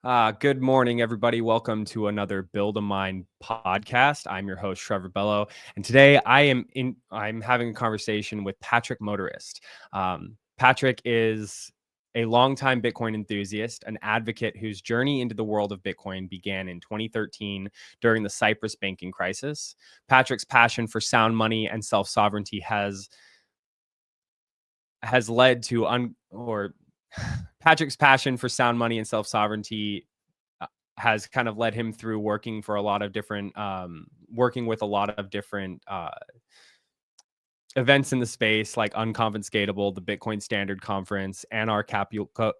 Good morning, everybody. Welcome to another Build a Mind podcast. I'm your host, Trevor Bello, and today I'm having a conversation with Patrick Motorist. Patrick is a longtime Bitcoin enthusiast, an advocate whose journey into the world of Bitcoin began in 2013 during the Cyprus banking crisis. Patrick's passion for sound money and self-sovereignty has led to Patrick's passion for sound money and self-sovereignty has kind of led him through working with a lot of different events in the space, like Unconfiscatable, the Bitcoin Standard Conference, Anarchapulco,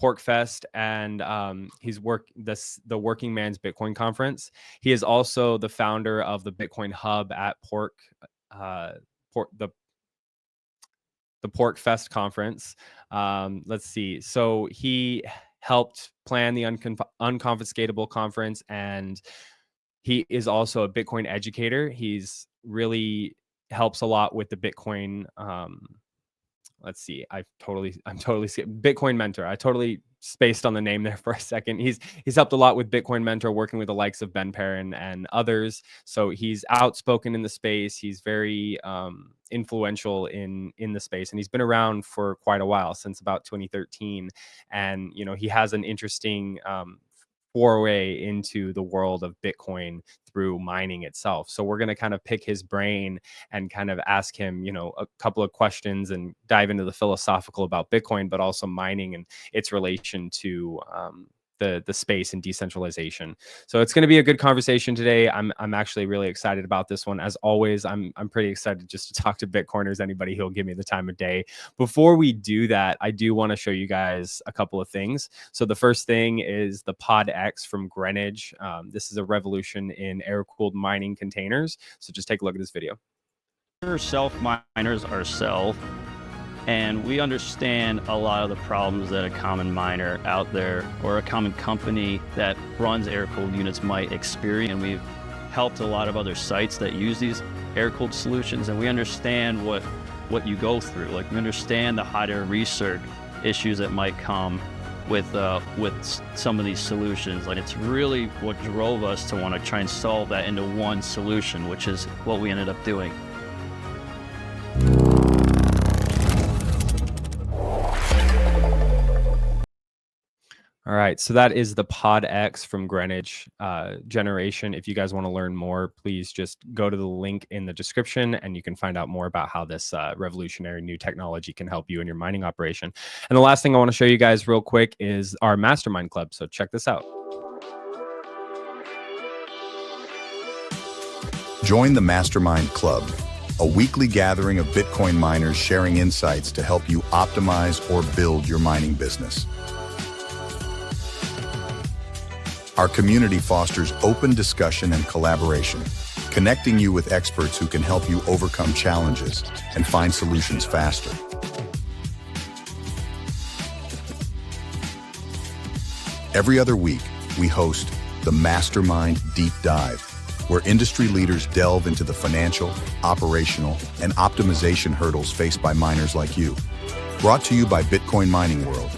Porkfest, and the Working Man's Bitcoin Conference. He is also the founder of the Bitcoin Hub at the Porkfest conference. Let's see. So he helped plan the Unconfiscatable conference, and he is also a Bitcoin educator. He's really helps a lot with the Bitcoin. Let's see. I'm totally Bitcoin Mentor. I totally spaced on the name there for a second. He's helped a lot with Bitcoin Mentor, working with the likes of Ben Perrin and others. So he's outspoken in the space. He's very influential in the space, and he's been around for quite a while, since about 2013. And he has an interesting foray into the world of Bitcoin through mining itself. So we're going to kind of pick his brain and kind of ask him, a couple of questions and dive into the philosophical about Bitcoin, but also mining and its relation to the space and decentralization. So it's going to be a good conversation today. I'm actually really excited about this one. As always, I'm pretty excited just to talk to Bitcoiners, anybody who'll give me the time of day. Before we do that, I do want to show you guys a couple of things. So the first thing is the Pod X from Greenwich. This is a revolution in air-cooled mining containers. So just take a look at this video. We're self-miners ourselves, and we understand a lot of the problems that a common miner out there or a common company that runs air-cooled units might experience. And we've helped a lot of other sites that use these air-cooled solutions, and we understand what you go through. Like, we understand the hot air recirc issues that might come with some of these solutions. Like, it's really what drove us to want to try and solve that into one solution, which is what we ended up doing. All right, so that is the Pod X from Greenwich generation. If you guys want to learn more, please just go to the link in the description, and you can find out more about how this revolutionary new technology can help you in your mining operation. And the last thing I want to show you guys real quick is our mastermind club. So check this out. Join the Mastermind Club, a weekly gathering of Bitcoin miners sharing insights to help you optimize or build your mining business. Our community fosters open discussion and collaboration, connecting you with experts who can help you overcome challenges and find solutions faster. Every other week, we host the Mastermind Deep Dive, where industry leaders delve into the financial, operational, and optimization hurdles faced by miners like you. Brought to you by Bitcoin Mining World.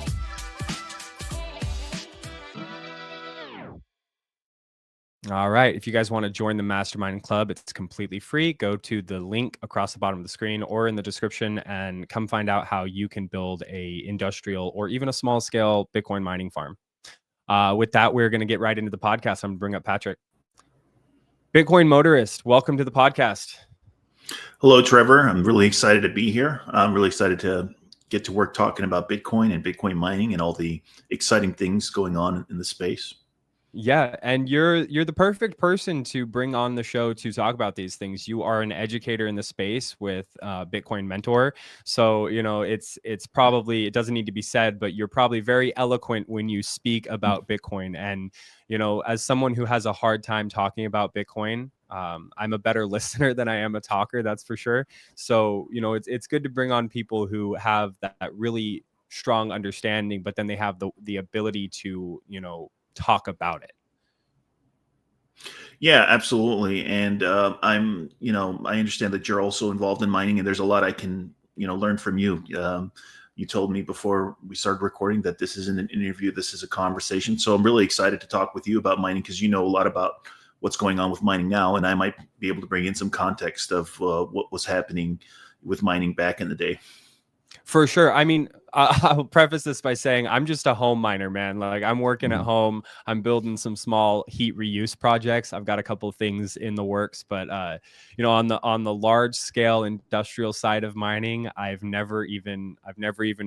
All right. If you guys want to join the Mastermind Club, it's completely free. Go to the link across the bottom of the screen or in the description and come find out how you can build a industrial or even a small scale Bitcoin mining farm. With that, we're going to get right into the podcast. I'm going to bring up Patrick. Bitcoin Motorist, welcome to the podcast. Hello, Trevor. I'm really excited to be here. I'm really excited to get to work talking about Bitcoin and Bitcoin mining and all the exciting things going on in the space. Yeah, and you're the perfect person to bring on the show to talk about these things. You are an educator in the space with Bitcoin Mentor, so it's probably, it doesn't need to be said, but you're probably very eloquent when you speak about Bitcoin. And as someone who has a hard time talking about Bitcoin, I'm a better listener than I am a talker, that's for sure. So it's good to bring on people who have that really strong understanding, but then they have the ability to talk about it. Yeah, absolutely. And I understand that you're also involved in mining, and there's a lot I can learn from you. You told me before we started recording that this isn't an interview, this is a conversation. So I'm really excited to talk with you about mining, because you know a lot about what's going on with mining now, and I might be able to bring in some context of what was happening with mining back in the day. For sure. I mean, I'll preface this by saying I'm just a home miner, man. Like, I'm working at home. I'm building some small heat reuse projects. I've got a couple of things in the works, but on the large scale industrial side of mining, I've never even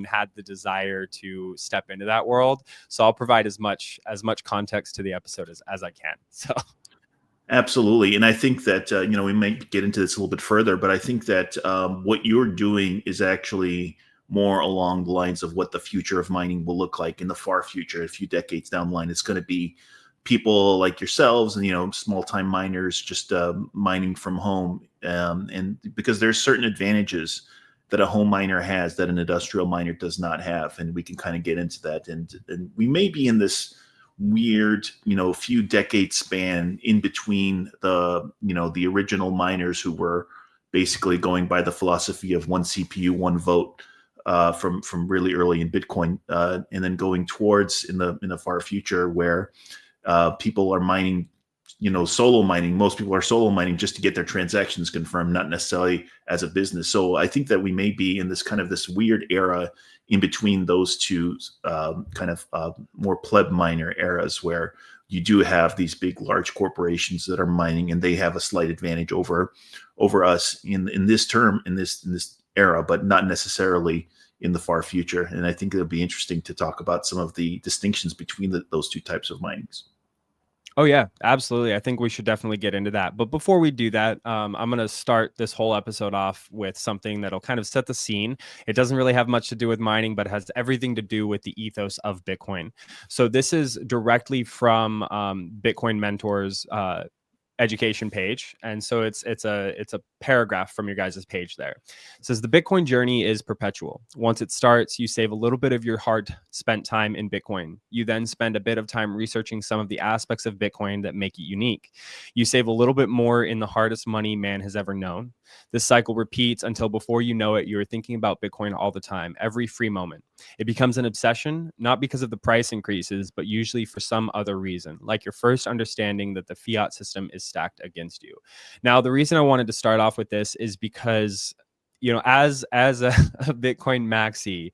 had the desire to step into that world. So I'll provide as much context to the episode as I can. So Absolutely. And I think that, we might get into this a little bit further, but I think that what you're doing is actually more along the lines of what the future of mining will look like in the far future, a few decades down the line. It's going to be people like yourselves and, small time miners just mining from home. And because there's certain advantages that a home miner has that an industrial miner does not have. And we can kind of get into that. And we may be in this weird, few decade span in between the original miners who were basically going by the philosophy of one CPU, one vote from really early in Bitcoin, and then going towards in the far future where people are mining, solo mining. Most people are solo mining just to get their transactions confirmed, not necessarily as a business. So I think that we may be in this weird era in between those two more pleb miner eras, where you do have these big, large corporations that are mining, and they have a slight advantage over us in this era, but not necessarily in the far future. And I think it'll be interesting to talk about some of the distinctions between those two types of minings. Oh, yeah, absolutely. I think we should definitely get into that. But before we do that, I'm going to start this whole episode off with something that'll kind of set the scene. It doesn't really have much to do with mining, but it has everything to do with the ethos of Bitcoin. So this is directly from Bitcoin Mentor's education page, and so it's a paragraph from your guys' page there. It says the Bitcoin journey is perpetual. Once it starts, you save a little bit of your hard spent time in Bitcoin. You then spend a bit of time researching some of the aspects of Bitcoin that make it unique. You save a little bit more in the hardest money man has ever known. This cycle repeats until before you know it, you're thinking about Bitcoin all the time, every free moment. It becomes an obsession, not because of the price increases, but usually for some other reason, like your first understanding that the fiat system is stacked against you. Now, the reason I wanted to start off with this is because, as a Bitcoin maxi,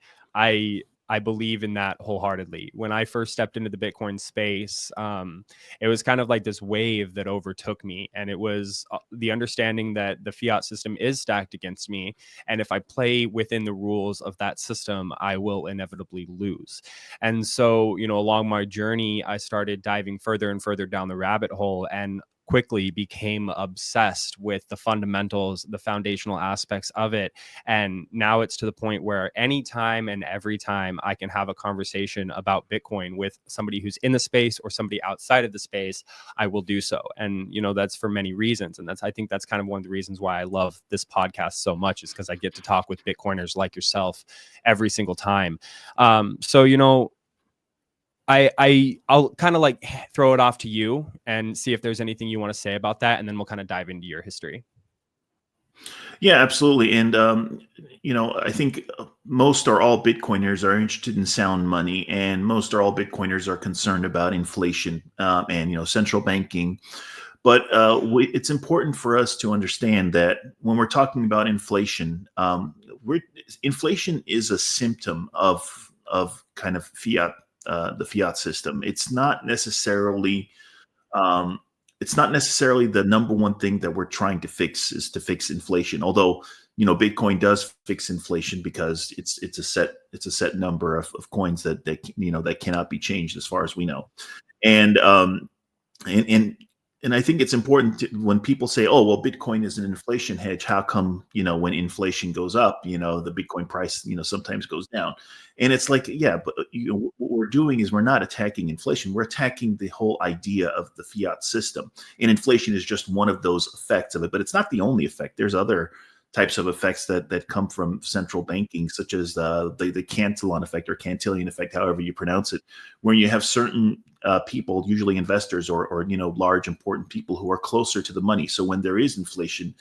I believe in that wholeheartedly. When I first stepped into the Bitcoin space, it was kind of like this wave that overtook me. And it was the understanding that the fiat system is stacked against me. And if I play within the rules of that system, I will inevitably lose. And so, along my journey, I started diving further and further down the rabbit hole, and quickly became obsessed with the fundamentals, the foundational aspects of it. And now it's to the point where anytime and every time I can have a conversation about Bitcoin with somebody who's in the space or somebody outside of the space, I will do so. And, that's for many reasons. And I think that's kind of one of the reasons why I love this podcast so much, is because I get to talk with Bitcoiners like yourself every single time. I'll kind of like throw it off to you and see if there's anything you want to say about that, and then we'll kind of dive into your history. Yeah, absolutely. And, I think most or all Bitcoiners are interested in sound money, and most or all Bitcoiners are concerned about inflation and, central banking. But it's important for us to understand that when we're talking about inflation, inflation is a symptom of kind of fiat. The fiat system. It's not necessarily the number one thing that we're trying to fix, is to fix inflation. Although Bitcoin does fix inflation because it's a set number of coins that cannot be changed as far as we know. And I think it's important when people say, "Oh, well, Bitcoin is an inflation hedge. How come, when inflation goes up, the Bitcoin price, sometimes goes down?" And it's like, yeah, but what we're doing is we're not attacking inflation. We're attacking the whole idea of the fiat system. And inflation is just one of those effects of it, but it's not the only effect. There's other types of effects that come from central banking, such as the Cantillon effect or Cantillon effect, however you pronounce it, where you have certain people, usually investors or large important people who are closer to the money. So when there is inflation,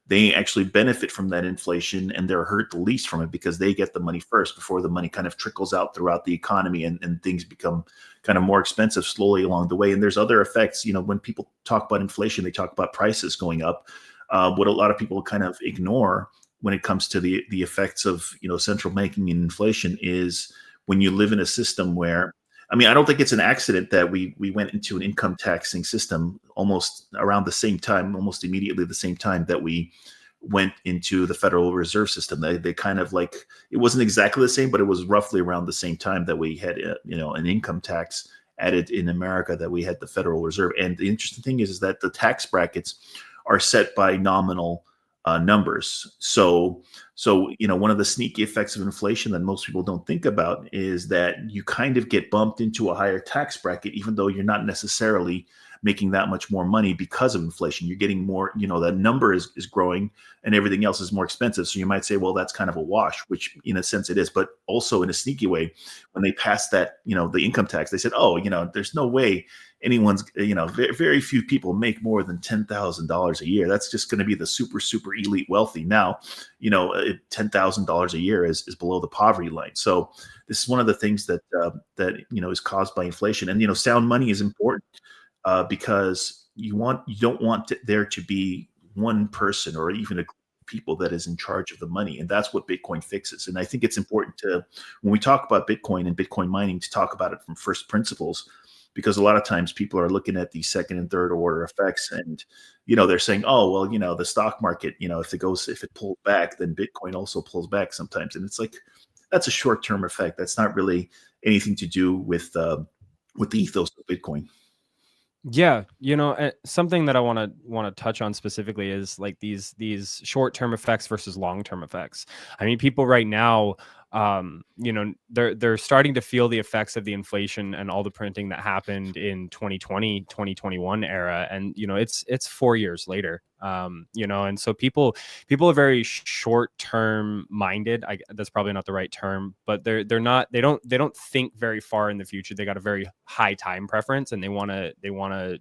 they actually benefit from that inflation, and they're hurt the least from it because they get the money first before the money kind of trickles out throughout the economy, and things become kind of more expensive slowly along the way. And there's other effects. When people talk about inflation, they talk about prices going up. What a lot of people kind of ignore when it comes to the effects of central banking and inflation is when you live in a system where, I mean, I don't think it's an accident that we went into an income taxing system almost around the same time, almost immediately the same time that we went into the Federal Reserve System. They kind of like, it wasn't exactly the same, but it was roughly around the same time that we had an income tax added in America, that we had the Federal Reserve. And the interesting thing is that the tax brackets are set by nominal numbers. So one of the sneaky effects of inflation that most people don't think about is that you kind of get bumped into a higher tax bracket, even though you're not necessarily making that much more money because of inflation. You're getting more, that number is growing and everything else is more expensive. So you might say, well, that's kind of a wash, which in a sense it is, but also in a sneaky way, when they passed that, the income tax, they said, oh, there's no way anyone's, very few people make more than $10,000 a year. That's just going to be the super, super elite wealthy. Now, $10,000 a year is below the poverty line. So this is one of the things that is caused by inflation. And sound money is important because you don't want there to be one person or even a group of people that is in charge of the money, and that's what Bitcoin fixes. And I think it's important to, when we talk about Bitcoin and Bitcoin mining, to talk about it from first principles, because a lot of times people are looking at the second and third order effects, and they're saying, oh well, the stock market, if it pulls back, then Bitcoin also pulls back sometimes. And it's like, that's a short-term effect. That's not really anything to do with the ethos of Bitcoin. Yeah, something that I want to touch on specifically is like these short-term effects versus long-term effects. I mean, people right now, they're starting to feel the effects of the inflation and all the printing that happened in 2020, 2021 era, and it's 4 years later. And so people are very short-term minded. That's probably not the right term, but they don't think very far in the future. They got a very high time preference, and they want to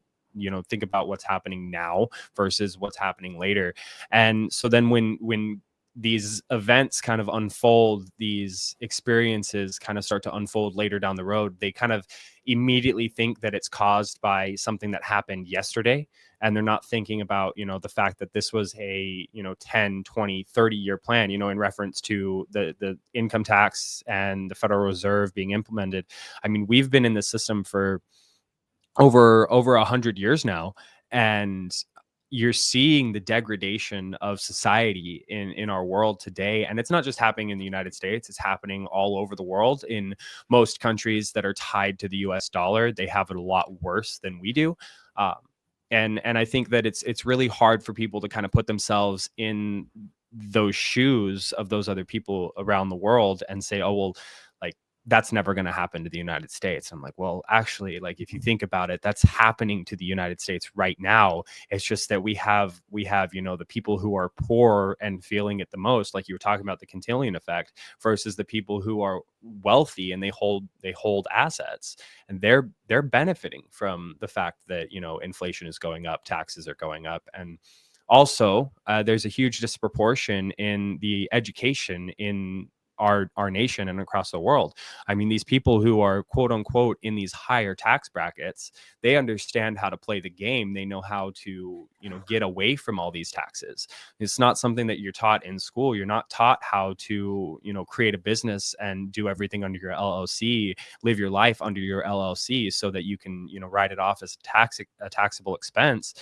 think about what's happening now versus what's happening later. And so then when these events kind of unfold, these experiences kind of start to unfold later down the road, they kind of immediately think that it's caused by something that happened yesterday, and they're not thinking about the fact that this was a 10, 20, 30-year plan, in reference to the income tax and the Federal Reserve being implemented. I mean, we've been in the system for over 100 years now, and you're seeing the degradation of society in our world today. And it's not just happening in the United States, it's happening all over the world. In most countries that are tied to the US dollar, they have it a lot worse than we do. um, and I think that it's really hard for people to kind of put themselves in those shoes of those other people around the world and say, oh well, like, that's never going to happen to the United States. I'm like, well, actually, like, if you think about it, that's happening to the United States right now. It's just that we have the people who are poor and feeling it the most, like you were talking about the Cantillon effect, versus the people who are wealthy and they hold assets, and they're benefiting from the fact that inflation is going up, taxes are going up. And also, there's a huge disproportion in the education in our nation and across the world. I mean, these people who are quote unquote in these higher tax brackets, they understand how to play the game. They know how to, get away from all these taxes. It's not something that you're taught in school. You're not taught how to, create a business and do everything under your LLC, live your life under your LLC so that you can, write it off as a taxable expense.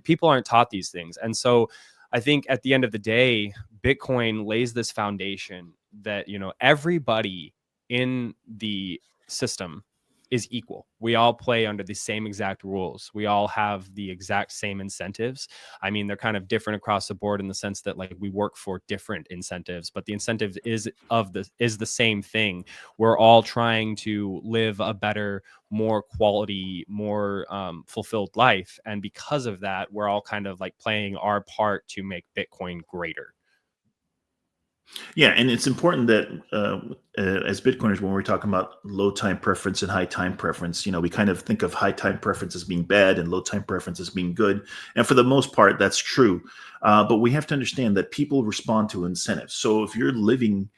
People aren't taught these things. And so I think at the end of the day, Bitcoin lays this foundation that everybody in the system is equal. We all play under the same exact rules. We all have the exact same incentives. I mean, they're kind of different across the board in the sense that, like, we work for different incentives, but the incentive is the same thing. We're all trying to live a better, more quality, more fulfilled life, and because of that, we're all kind of like playing our part to make Bitcoin greater. Yeah, and it's important that as Bitcoiners, when we're talking about low time preference and high time preference, we kind of think of high time preference as being bad and low time preference as being good. And for the most part, that's true. But we have to understand that people respond to incentives. So if you're living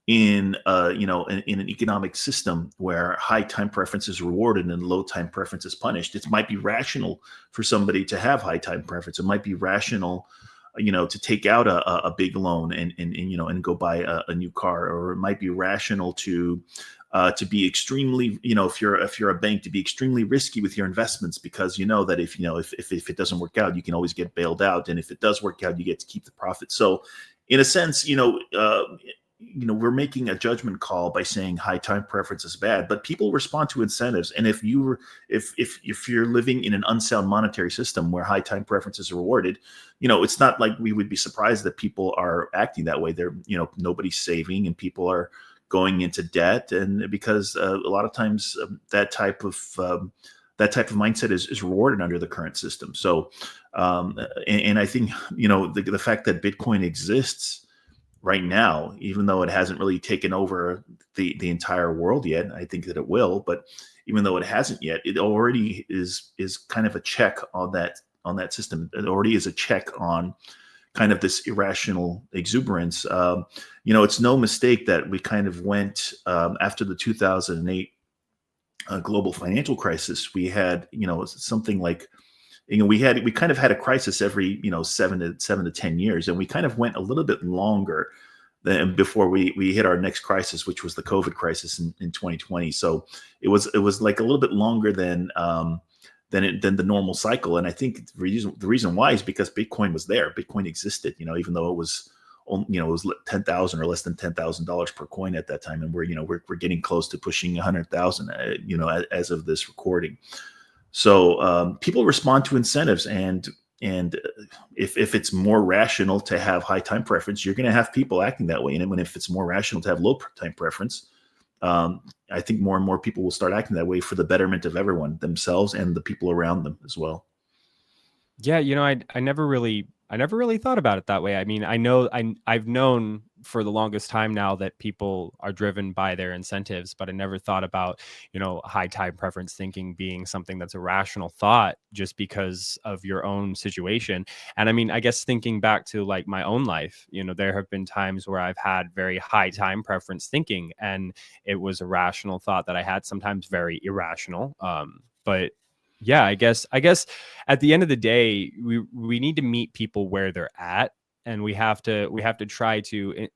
in in an economic system where high time preference is rewarded and low time preference is punished, it might be rational for somebody to have high time preference. It might be rational to take out a big loan and go buy a new car, or it might be rational to be extremely, if you're a bank, to be extremely risky with your investments, because that if it doesn't work out, you can always get bailed out, and if it does work out, you get to keep the profit. So in a sense, we're making a judgment call by saying high time preference is bad, but people respond to incentives. And if you're living in an unsound monetary system where high time preference is rewarded, it's not like we would be surprised that people are acting that way. They're, nobody's saving and people are going into debt, and because a lot of times that type of mindset is rewarded under the current system. So, and I think the fact that Bitcoin exists right now, even though it hasn't really taken over the entire world yet, I think that it will. But even though it hasn't yet, it already is kind of a check on that system. It already is a check on kind of this irrational exuberance. It's no mistake that we kind of went after the 2008 global financial crisis. We had something like we kind of had a crisis every 7 to 10 years, and we kind of went a little bit longer than before we hit our next crisis, which was the COVID crisis in 2020. So it was like a little bit longer than the normal cycle. And I think the reason why is because Bitcoin was there. Bitcoin existed, even though it was $10,000 or less than $10,000 per coin at that time, and we're getting close to pushing 100,000, as of this recording. So people respond to incentives, and if it's more rational to have high time preference, you're going to have people acting that way. And if it's more rational to have low time preference, I think more and more people will start acting that way for the betterment of everyone, themselves and the people around them as well. Yeah, I never really thought about it that way. I mean, I've known for the longest time now that people are driven by their incentives, but I never thought about, high time preference thinking being something that's a rational thought just because of your own situation. And I mean, I guess thinking back to like my own life, there have been times where I've had very high time preference thinking, and it was a rational thought that I had, sometimes very irrational. But yeah, I guess at the end of the day, we need to meet people where they're at, and we have to try to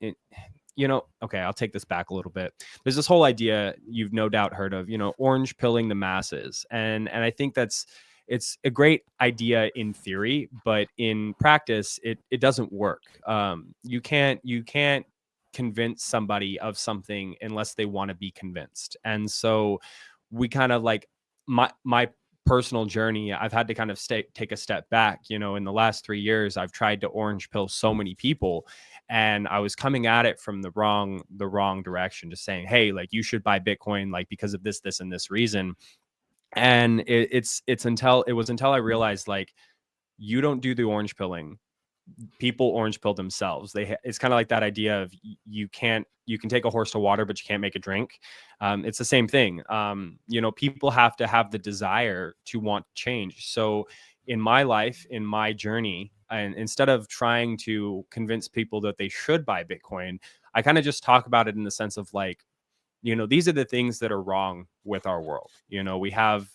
okay, I'll take this back a little bit. There's this whole idea you've no doubt heard of, orange pilling the masses, and I think it's a great idea in theory, but in practice it doesn't work. You can't convince somebody of something unless they want to be convinced. And so we kind of like, my personal journey, I've had to kind of take a step back. In the last 3 years, I've tried to orange pill so many people, and I was coming at it from the wrong direction, just saying, hey, like, you should buy Bitcoin, like, because of this and this reason. And it was until I realized, like, you don't do the orange pilling. People orange pill themselves. It's kind of like that idea of you can take a horse to water, but you can't make it drink. It's the same thing. People have to have the desire to want change. So in my life, in my journey, and instead of trying to convince people that they should buy Bitcoin, I kind of just talk about it in the sense of like, these are the things that are wrong with our world. We have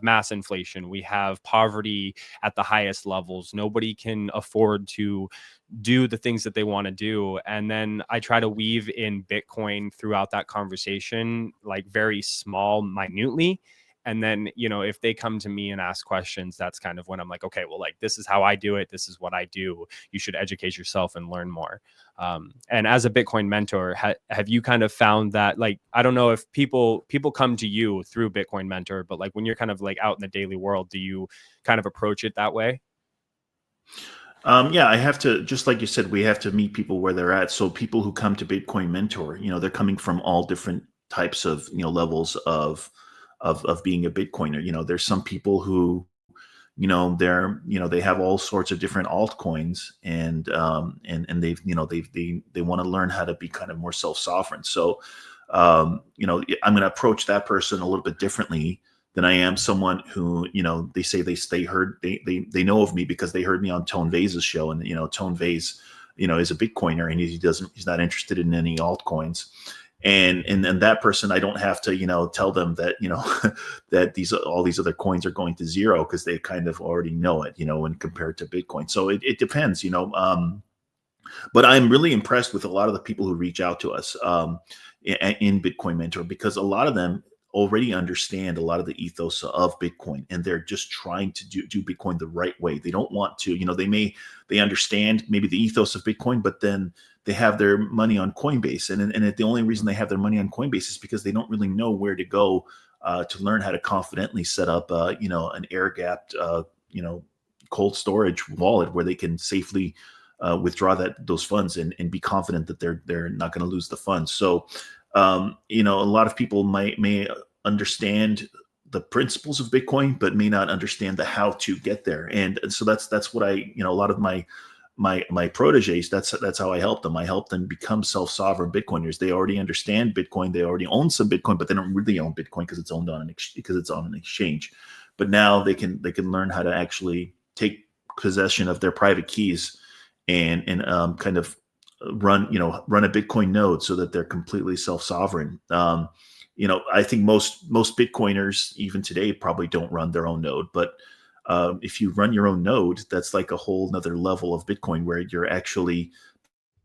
mass inflation, we have poverty at the highest levels. Nobody can afford to do the things that they want to do. And then I try to weave in Bitcoin throughout that conversation, like very small, minutely. And then, if they come to me and ask questions, that's kind of when I'm like, okay, well, like, this is how I do it. This is what I do. You should educate yourself and learn more. And as a Bitcoin mentor, have you kind of found that, like, I don't know if people come to you through Bitcoin mentor, but like when you're kind of like out in the daily world, do you kind of approach it that way? Yeah, I have to, just like you said, we have to meet people where they're at. So people who come to Bitcoin Mentor, they're coming from all different types of, levels of being a Bitcoiner. There's some people who, they have all sorts of different altcoins, and they want to learn how to be kind of more self-sovereign. So I'm going to approach that person a little bit differently than I am someone who, they say they know of me because they heard me on Tone Vays's show, and Tone Vays, is a Bitcoiner, and he's not interested in any altcoins. And that person, I don't have to, tell them that, that all these other coins are going to zero, because they kind of already know it, when compared to Bitcoin. So it depends, but I'm really impressed with a lot of the people who reach out to us in Bitcoin Mentor, because a lot of them already understand a lot of the ethos of Bitcoin, and they're just trying to do Bitcoin the right way. They don't want to, they understand maybe the ethos of Bitcoin, but then they have their money on Coinbase. And the only reason they have their money on Coinbase is because they don't really know where to go to learn how to confidently set up, an air-gapped, cold storage wallet where they can safely withdraw those funds and be confident that they're not going to lose the funds. So, a lot of people may understand the principles of Bitcoin, but may not understand the how to get there. And so that's what a lot of my proteges, that's how I help them. I help them become self-sovereign Bitcoiners. They already understand Bitcoin. They already own some Bitcoin, but they don't really own Bitcoin because it's owned on an exchange. But now they can learn how to actually take possession of their private keys and kind of run a Bitcoin node so that they're completely self-sovereign. I think most Bitcoiners even today probably don't run their own node, but if you run your own node, that's like a whole nother level of Bitcoin, where you're actually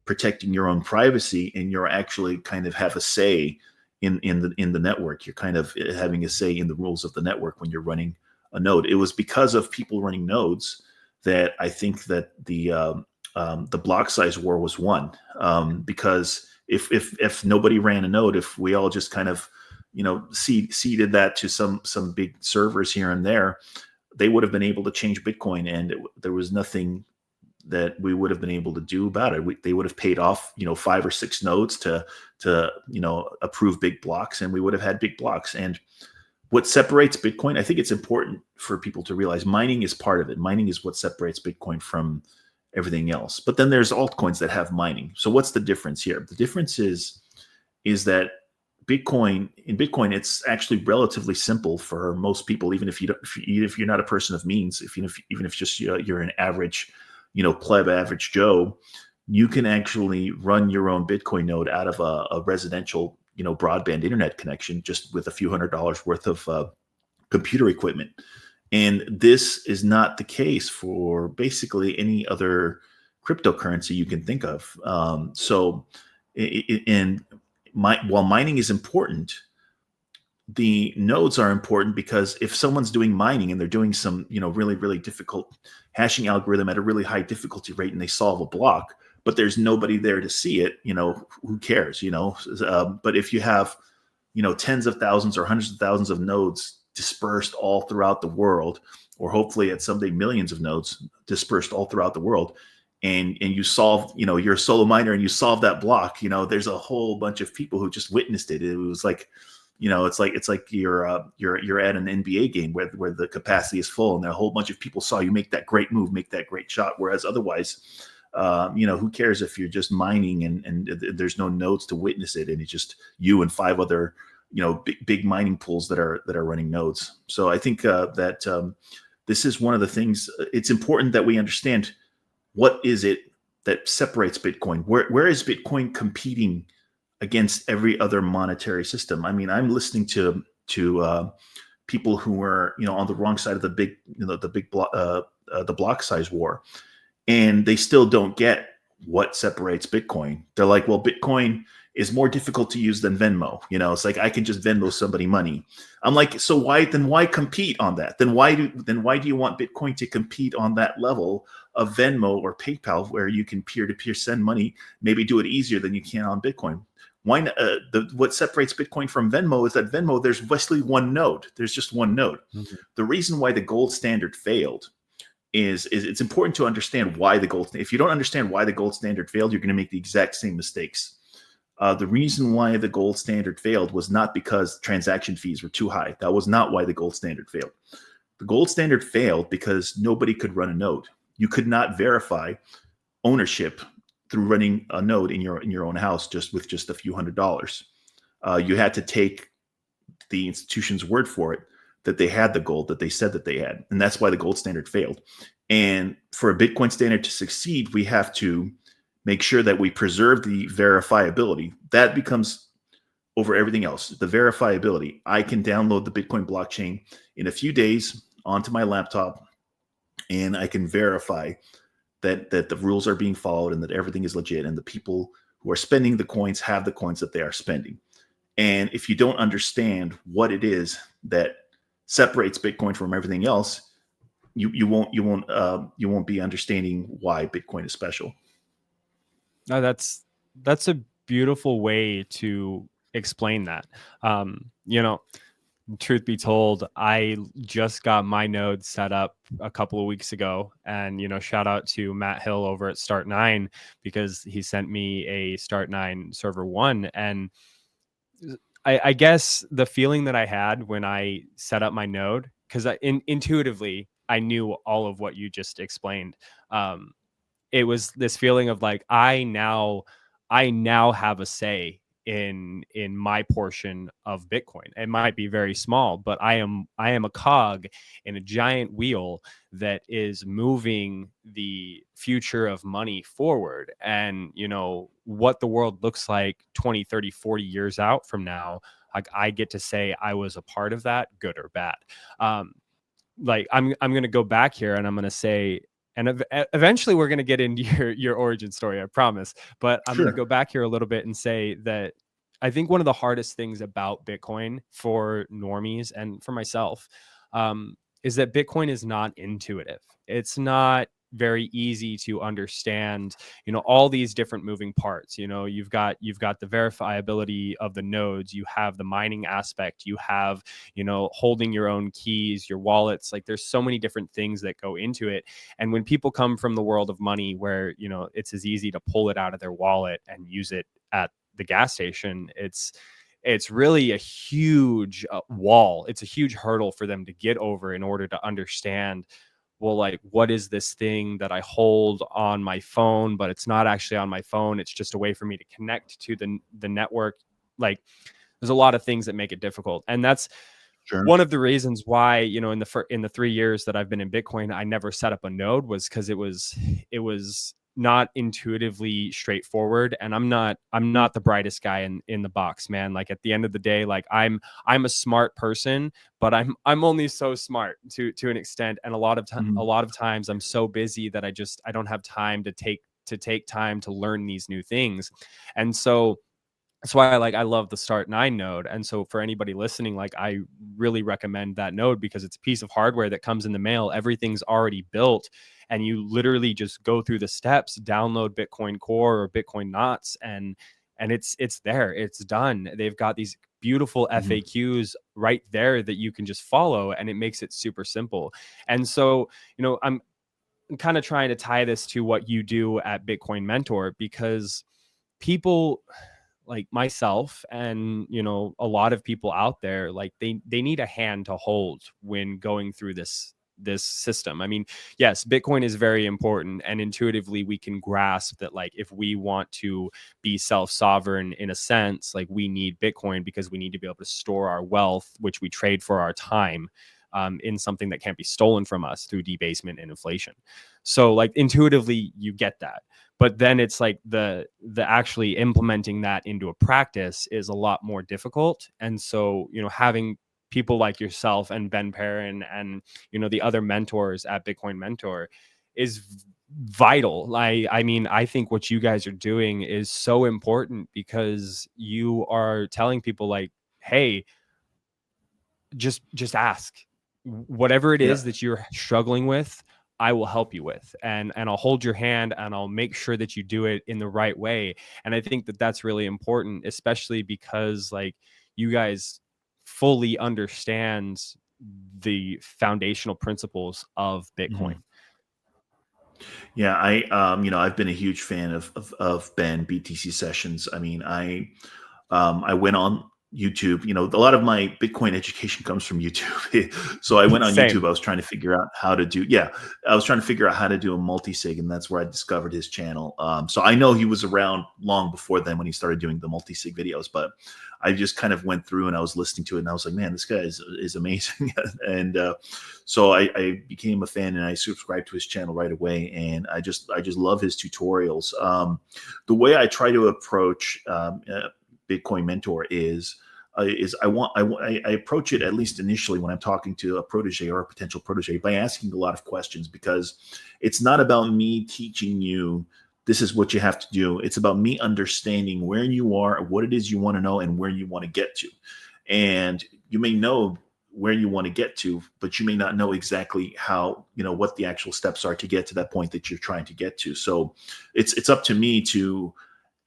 protecting your own privacy, and you're actually kind of have a say in the network. You're kind of having a say in the rules of the network when you're running a node. It was because of people running nodes that I think that the block size war was won, because if nobody ran a node, if we all just kind of seeded that to some big servers here and there, they would have been able to change Bitcoin, and there was nothing that we would have been able to do about it. They would have paid off 5 or 6 nodes to approve big blocks, and we would have had big blocks. And what separates Bitcoin, I think it's important for people to realize, mining is part of it. Mining is what separates Bitcoin from everything else. But then there's altcoins that have mining. So what's the difference here? The difference is that in Bitcoin, it's actually relatively simple for most people, even if you're not a person of means, even if just you're an average, pleb, average Joe, you can actually run your own Bitcoin node out of a residential, broadband internet connection, just with a few $100s worth of computer equipment. And this is not the case for basically any other cryptocurrency you can think of. While mining is important, the nodes are important, because if someone's doing mining and they're doing some, really, really difficult hashing algorithm at a really high difficulty rate, and they solve a block, but there's nobody there to see it, who cares, but if you have, tens of thousands or hundreds of thousands of nodes dispersed all throughout the world, or hopefully at someday millions of nodes dispersed all throughout the world, and you solve, you're a solo miner and you solve that block, there's a whole bunch of people who just witnessed it. It was like, it's like you're at an NBA game where the capacity is full, and a whole bunch of people saw you make that great move, make that great shot. Whereas otherwise, who cares if you're just mining and there's no nodes to witness it, and it's just you and 5 other, big mining pools that are running nodes. So I think that this is one of the things. It's important that we understand, what is it that separates Bitcoin? Where is Bitcoin competing against every other monetary system? I mean, I'm listening to people who are on the wrong side of the block size war, and they still don't get what separates Bitcoin. They're like, well, Bitcoin is more difficult to use than Venmo. It's like, I can just Venmo somebody money. I'm like, so why compete on that? Then why do you want Bitcoin to compete on that level of Venmo or PayPal, where you can peer-to-peer send money, maybe do it easier than you can on Bitcoin? Why not? What separates Bitcoin from Venmo is that Venmo, there's basically one node. There's just one node. Mm-hmm. The reason why the gold standard failed is it's important to understand why if you don't understand why the gold standard failed, you're going to make the exact same mistakes. The reason why the gold standard failed was not because transaction fees were too high. That was not why the gold standard failed. The gold standard failed because nobody could run a node. You could not verify ownership through running a node in your own house just with just a few $100s. You had to take the institution's word for it that they had the gold that they said that they had, and that's why the gold standard failed. And for a Bitcoin standard to succeed, we have to make sure that we preserve the verifiability. That becomes over everything else. The verifiability. I can download the Bitcoin blockchain in a few days onto my laptop, and I can verify that the rules are being followed and that everything is legit, and the people who are spending the coins have the coins that they are spending. And if you don't understand what it is that separates Bitcoin from everything else, you won't be understanding why Bitcoin is special. No, that's a beautiful way to explain that. You know, truth be told, I just got my node set up a couple of weeks ago, and shout out to Matt Hill over at Start9 because he sent me a Start9 server 1. And I guess the feeling that I had when I set up my node, because intuitively I knew all of what you just explained. It was this feeling of like I now have a say in my portion of Bitcoin. It might be very small, but I am a cog in a giant wheel that is moving the future of money forward. And what the world looks like 20, 30, 40 years out from now, like I get to say I was a part of that, good or bad. Like I'm going to go back here and I'm going to say, and eventually we're going to get into your origin story, I promise. But I'm going to go back here a little bit and say that I think one of the hardest things about Bitcoin for normies and for myself is that Bitcoin is not intuitive. It's not very easy to understand, all these different moving parts. You've got the verifiability of the nodes, you have the mining aspect, you have, holding your own keys, your wallets. Like there's so many different things that go into it. And when people come from the world of money where, it's as easy to pull it out of their wallet and use it at the gas station, it's really a huge wall. It's a huge hurdle for them to get over in order to understand, well, like, what is this thing that I hold on my phone, but it's not actually on my phone. It's just a way for me to connect to the network. Like there's a lot of things that make it difficult. And that's one of the reasons why, in the 3 years that I've been in Bitcoin, I never set up a node, was because it was not intuitively straightforward. And I'm not the brightest guy in the box, man. Like at the end of the day, like I'm a smart person, but I'm only so smart to an extent. And a lot of times I'm so busy that I don't have time to take time to learn these new things. And so that's why I love the Start9 node. And so for anybody listening, like I really recommend that node because it's a piece of hardware that comes in the mail. Everything's already built and you literally just go through the steps, download Bitcoin Core or Bitcoin Knots, and it's there. It's done. They've got these beautiful FAQs right there that you can just follow, and it makes it super simple. And so, I'm kind of trying to tie this to what you do at Bitcoin Mentor, because people like myself and a lot of people out there, like they need a hand to hold when going through this system. I mean, yes, Bitcoin is very important, and intuitively we can grasp that, like, if we want to be self-sovereign in a sense, like we need Bitcoin because we need to be able to store our wealth, which we trade for our time, in something that can't be stolen from us through debasement and inflation. So like intuitively you get that. But then it's like the actually implementing that into a practice is a lot more difficult. And so, having people like yourself and Ben Perrin and, the other mentors at Bitcoin Mentor is vital. I mean, I think what you guys are doing is so important because you are telling people like, hey, just ask whatever it is that you're struggling with. I will help you with, and I'll hold your hand and I'll make sure that you do it in the right way. And I think that that's really important, especially because like you guys fully understand the foundational principles of Bitcoin. Yeah, I've been a huge fan of Ben BTC sessions. I mean, I went on YouTube. A lot of my Bitcoin education comes from YouTube. So I went on Same. YouTube. I was trying to figure out how to do, I was trying to figure out how to do a multi-sig, and that's where I discovered his channel. So I know he was around long before then when he started doing the multi-sig videos, but I just kind of went through and I was listening to it and I was like, man, this guy is amazing. And so I became a fan and I subscribed to his channel right away. And I just love his tutorials. The way I try to approach Bitcoin Mentor is I approach it, at least initially when I'm talking to a protege or a potential protege, by asking a lot of questions, because it's not about me teaching you this is what you have to do. It's about me understanding where you are, what it is you want to know, and where you want to get to. And you may know where you want to get to, but you may not know exactly how, what the actual steps are to get to that point that you're trying to get to. So it's up to me to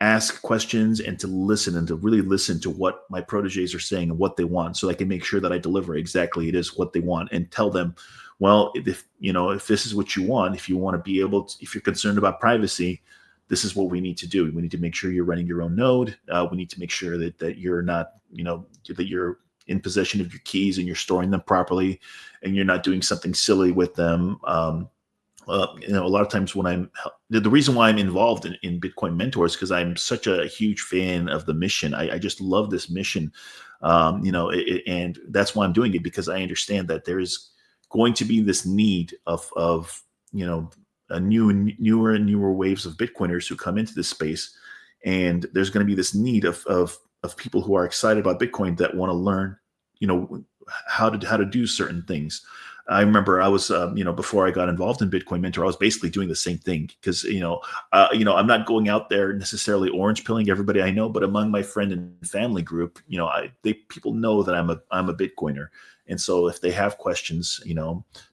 ask questions and to listen, and to really listen to what my proteges are saying and what they want, so I can make sure that I deliver exactly it is what they want, and tell them, well, if this is what you want, if you want to be able to, if you're concerned about privacy, this is what we need to do. We need to make sure you're running your own node. We need to make sure that you're not, that you're in possession of your keys and you're storing them properly, and you're not doing something silly with them. A lot of times when the reason why I'm involved in Bitcoin Mentor is because I'm such a huge fan of the mission. I just love this mission, and that's why I'm doing it, because I understand that there is going to be this need of a newer and newer waves of Bitcoiners who come into this space, and there's going to be this need of people who are excited about Bitcoin that want to learn, how to do certain things. I remember I was, before I got involved in Bitcoin Mentor, I was basically doing the same thing, because, I'm not going out there necessarily orange pilling everybody I know, but among my friend and family group, people know that I'm a Bitcoiner. And so if they have questions,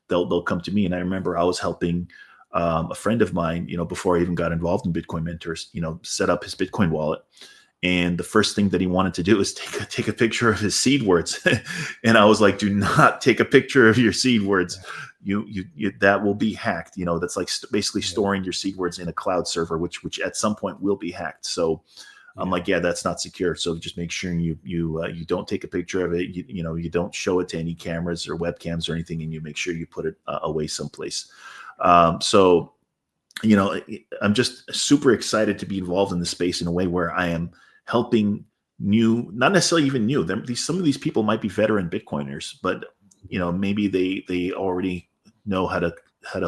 they'll come to me. And I remember I was helping a friend of mine, before I even got involved in Bitcoin Mentors, set up his Bitcoin wallet. And the first thing that he wanted to do is take a picture of his seed words. And I was like, do not take a picture of your seed words. You that will be hacked. That's like basically storing your seed words in a cloud server, which at some point will be hacked. So I'm like, yeah, that's not secure. So just make sure you don't take a picture of it. You don't show it to any cameras or webcams or anything, and you make sure you put it away someplace. So I'm just super excited to be involved in the space in a way where I am helping not necessarily even new. Some of these people might be veteran Bitcoiners, but maybe they already know how to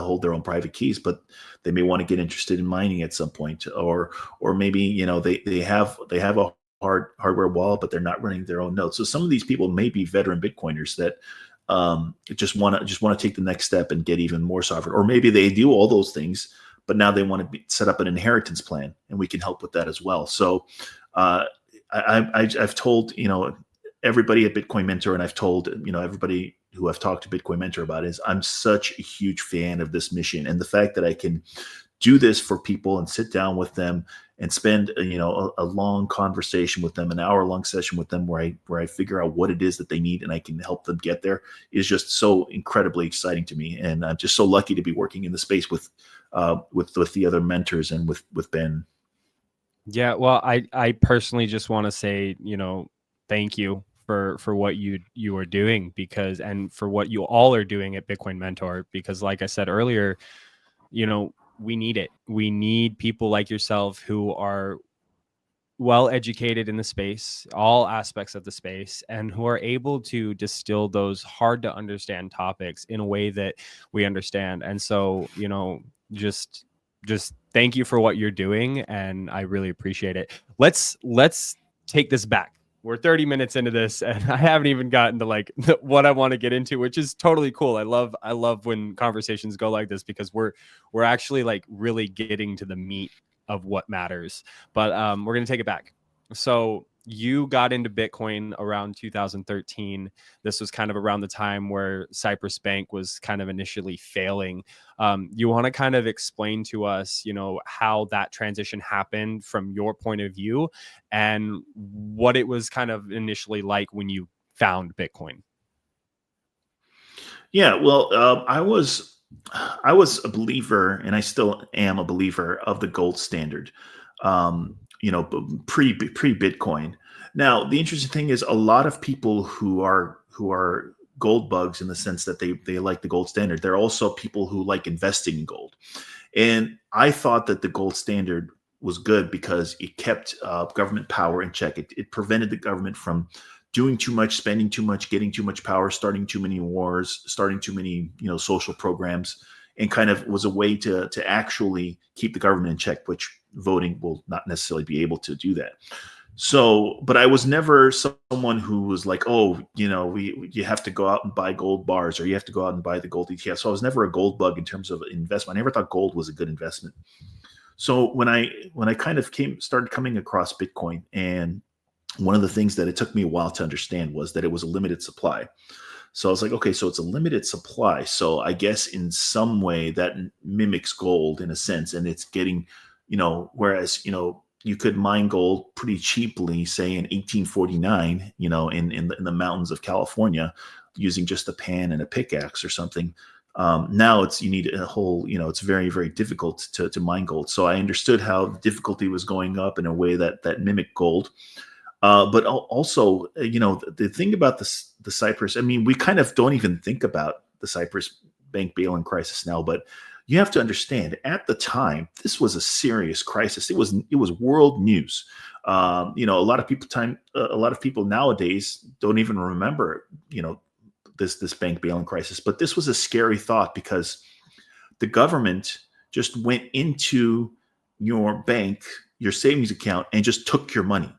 hold their own private keys, but they may want to get interested in mining at some point, or maybe they have a hardware wallet, but they're not running their own nodes. So some of these people may be veteran Bitcoiners that just want to take the next step and get even more sovereign, or maybe they do all those things, but now they want to set up an inheritance plan, and we can help with that as well. So I've told everybody at Bitcoin Mentor, and I've told everybody who I've talked to Bitcoin Mentor about, is I'm such a huge fan of this mission, and the fact that I can do this for people and sit down with them and spend a long conversation with them, an hour-long session with them, where I figure out what it is that they need and I can help them get there, is just so incredibly exciting to me. And I'm just so lucky to be working in the space with the other mentors and with Ben. Yeah, well, I personally just want to say, thank you for what you are doing, and for what you all are doing at Bitcoin Mentor, because like I said earlier, we need it. We need people like yourself who are well educated in the space, all aspects of the space, and who are able to distill those hard to understand topics in a way that we understand. And so, just thank you for what you're doing, and I really appreciate it. Let's take this back. We're 30 minutes into this, and I haven't even gotten to what I want to get into, which is totally cool. I love when conversations go like this, because we're actually really getting to the meat of what matters. But we're going to take it back. So you got into Bitcoin around 2013. This was kind of around the time where Cyprus Bank was kind of initially failing. You want to kind of explain to us, how that transition happened from your point of view, and what it was kind of initially like when you found Bitcoin? Yeah, well, I was a believer, and I still am a believer of the gold standard. Pre Bitcoin, Now, the interesting thing is a lot of people who are gold bugs in the sense that they like the gold standard. There are also people who like investing in gold. And I thought that the gold standard was good because it kept government power in check. It prevented the government from doing too much, spending too much, getting too much power, starting too many wars, starting too many social programs, and kind of was a way to actually keep the government in check, which voting will not necessarily be able to do that. So, but I was never someone who was like, oh, you have to go out and buy gold bars or you have to go out and buy the gold ETF. So I was never a gold bug in terms of investment. I never thought gold was a good investment. So when I kind of started coming across Bitcoin, and one of the things that it took me a while to understand was that it was a limited supply. So I was like, okay, so it's a limited supply. So I guess in some way that mimics gold in a sense, and it's getting, whereas, you could mine gold pretty cheaply, say in 1849, in the mountains of California, using just a pan and a pickaxe or something. Now you need a whole, it's very, very difficult to mine gold. So I understood how the difficulty was going up in a way that mimicked gold. But also, the thing about the Cyprus, I mean, we kind of don't even think about the Cyprus bank bail-in crisis now, but you have to understand at the time, this was a serious crisis. It was world news. A lot of people nowadays don't even remember, this bank bail-in crisis, but this was a scary thought because the government just went into your bank, your savings account, and just took your money.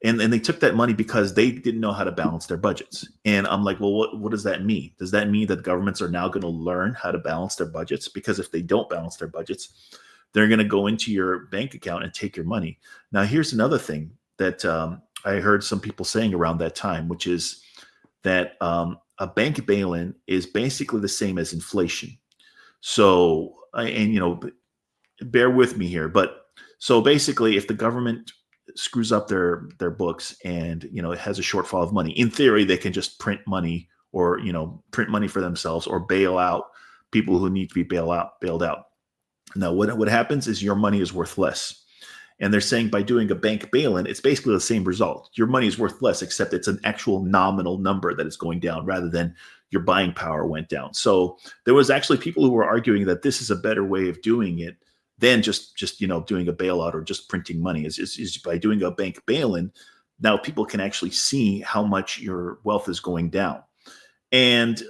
And they took that money because they didn't know how to balance their budgets. And I'm like, well, what does that mean? Does that mean that governments are now going to learn how to balance their budgets? Because if they don't balance their budgets, they're going to go into your bank account and take your money. Now, here's another thing that I heard some people saying around that time, which is that a bank bail-in is basically the same as inflation. So, bear with me here, but so basically, if the government screws up their books and it has a shortfall of money, in theory they can just print money or print money for themselves or bail out people who need to be bailed out. Now what happens is your money is worth less, and they're saying by doing a bank bail-in it's basically the same result. Your money is worth less, except it's an actual nominal number that is going down rather than your buying power went down. So there was actually people who were arguing that this is a better way of doing it than just doing a bailout or just printing money. Is by doing a bank bail-in, now people can actually see how much your wealth is going down, and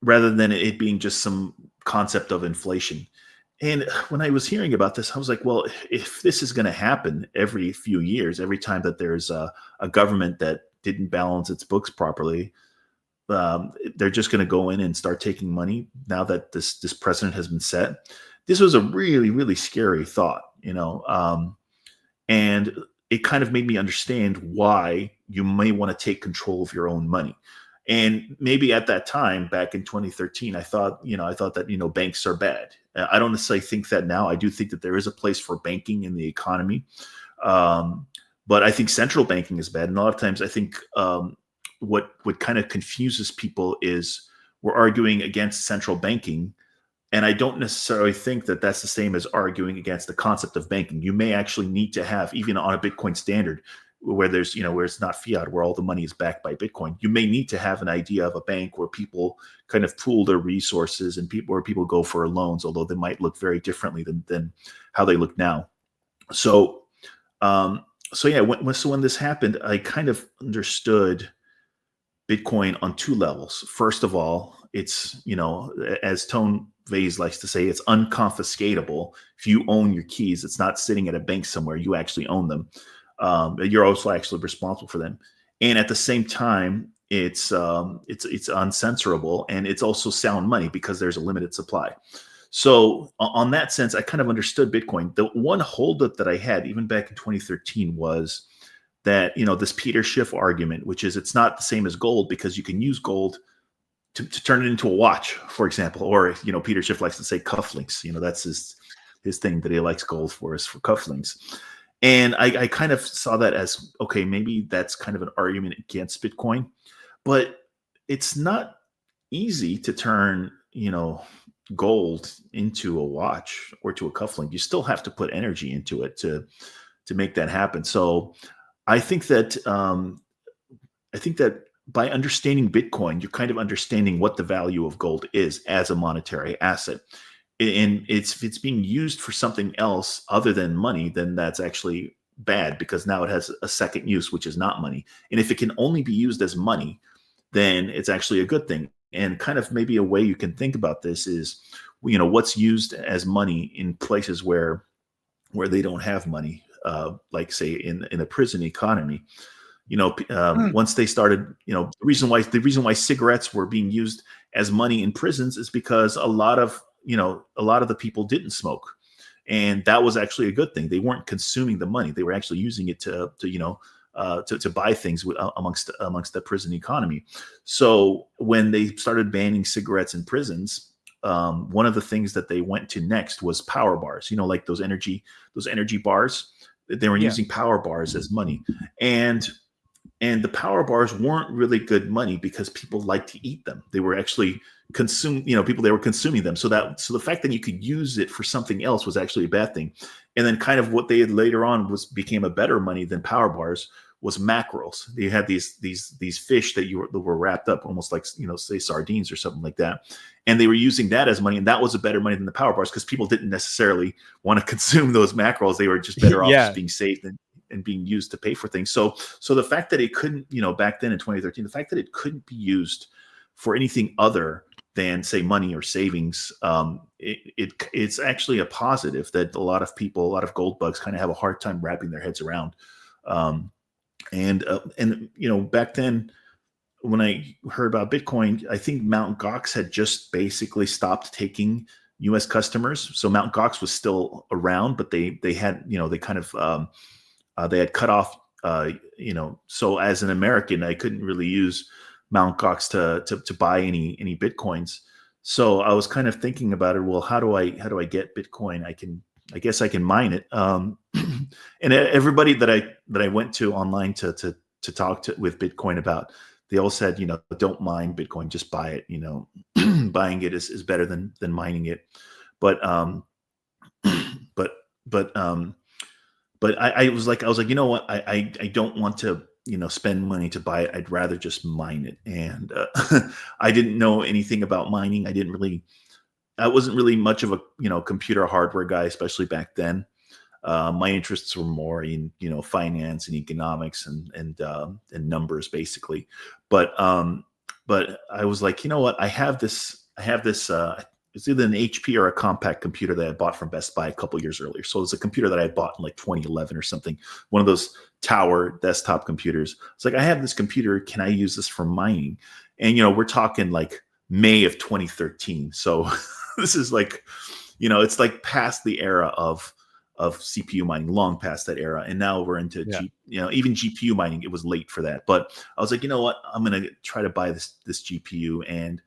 rather than it being just some concept of inflation. And when I was hearing about this, I was like, well, if this is going to happen every few years, every time that there's a government that didn't balance its books properly, they're just going to go in and start taking money now that this precedent has been set. This was a really, really scary thought, and it kind of made me understand why you may want to take control of your own money. And maybe at that time, back in 2013, I thought that, banks are bad. I don't necessarily think that now. I do think that there is a place for banking in the economy. But I think central banking is bad. And a lot of times I think what kind of confuses people is we're arguing against central banking. And I don't necessarily think that that's the same as arguing against the concept of banking. You may actually need to have, even on a Bitcoin standard, where there's, where it's not fiat, where all the money is backed by Bitcoin, you may need to have an idea of a bank where people kind of pool their resources and where people go for loans, although they might look very differently than how they look now. So, when this happened, I kind of understood Bitcoin on two levels. First of all, it's, as Tone Vase likes to say, it's unconfiscatable. If you own your keys, it's not sitting at a bank somewhere. You actually own them. You're also actually responsible for them. And at the same time, it's uncensorable, and it's also sound money because there's a limited supply. So on that sense, I kind of understood Bitcoin. The one holdup that I had even back in 2013 was that, this Peter Schiff argument, which is it's not the same as gold because you can use gold to turn it into a watch, for example, or, Peter Schiff likes to say cufflinks, that's his thing that he likes gold for, is for cufflinks. And I kind of saw that as, okay, maybe that's kind of an argument against Bitcoin, but it's not easy to turn, gold into a watch or to a cufflink. You still have to put energy into it to make that happen. So I think that by understanding Bitcoin, you're kind of understanding what the value of gold is as a monetary asset. And if it's being used for something else other than money, then that's actually bad, because now it has a second use, which is not money. And if it can only be used as money, then it's actually a good thing. And kind of maybe a way you can think about this is, what's used as money in places where they don't have money, like say in a prison economy. Once they started, the reason why cigarettes were being used as money in prisons is because a lot of the people didn't smoke, and that was actually a good thing. They weren't consuming the money; they were actually using it to buy things amongst the prison economy. So when they started banning cigarettes in prisons, one of the things that they went to next was power bars. Like those energy bars. They were using power bars as money, and the power bars weren't really good money because people liked to eat them. They were actually consumed, they were consuming them. So the fact that you could use it for something else was actually a bad thing. And then kind of what they had later on became a better money than power bars was mackerels. They had these fish that were wrapped up almost like, say sardines or something like that. And they were using that as money. And that was a better money than the power bars, because people didn't necessarily want to consume those mackerels. They were just better off just being saved and being used to pay for things. So the fact that it couldn't, back then in 2013, the fact that it couldn't be used for anything other than, say, money or savings, it's actually a positive that a lot of gold bugs kind of have a hard time wrapping their heads around. And back then, when I heard about Bitcoin, I think Mt. Gox had just basically stopped taking U.S. customers. So Mt. Gox was still around, but they had, they kind of they had cut off, so as an American, I couldn't really use Mt. Gox to buy any Bitcoins. So I was kind of thinking about it. Well, how do I get Bitcoin? I guess I can mine it. And everybody that I went to online to talk with Bitcoin about, they all said, don't mine Bitcoin, just buy it. Buying it is better than mining it. But I was like, you know what? I don't want to, spend money to buy it. I'd rather just mine it. And I didn't know anything about mining. I wasn't really much of a, computer hardware guy, especially back then. My interests were more in, finance and economics and numbers, basically. But I was like, you know what? I have this. It's either an HP or a compact computer that I bought from Best Buy a couple years earlier. So it's a computer that I bought in like 2011 or something, one of those tower desktop computers. It's like, I have this computer. Can I use this for mining? And, we're talking like May of 2013. So this is like, it's like past the era of CPU mining, long past that era. And now we're into, even GPU mining. It was late for that. But I was like, you know what? I'm going to try to buy this GPU. And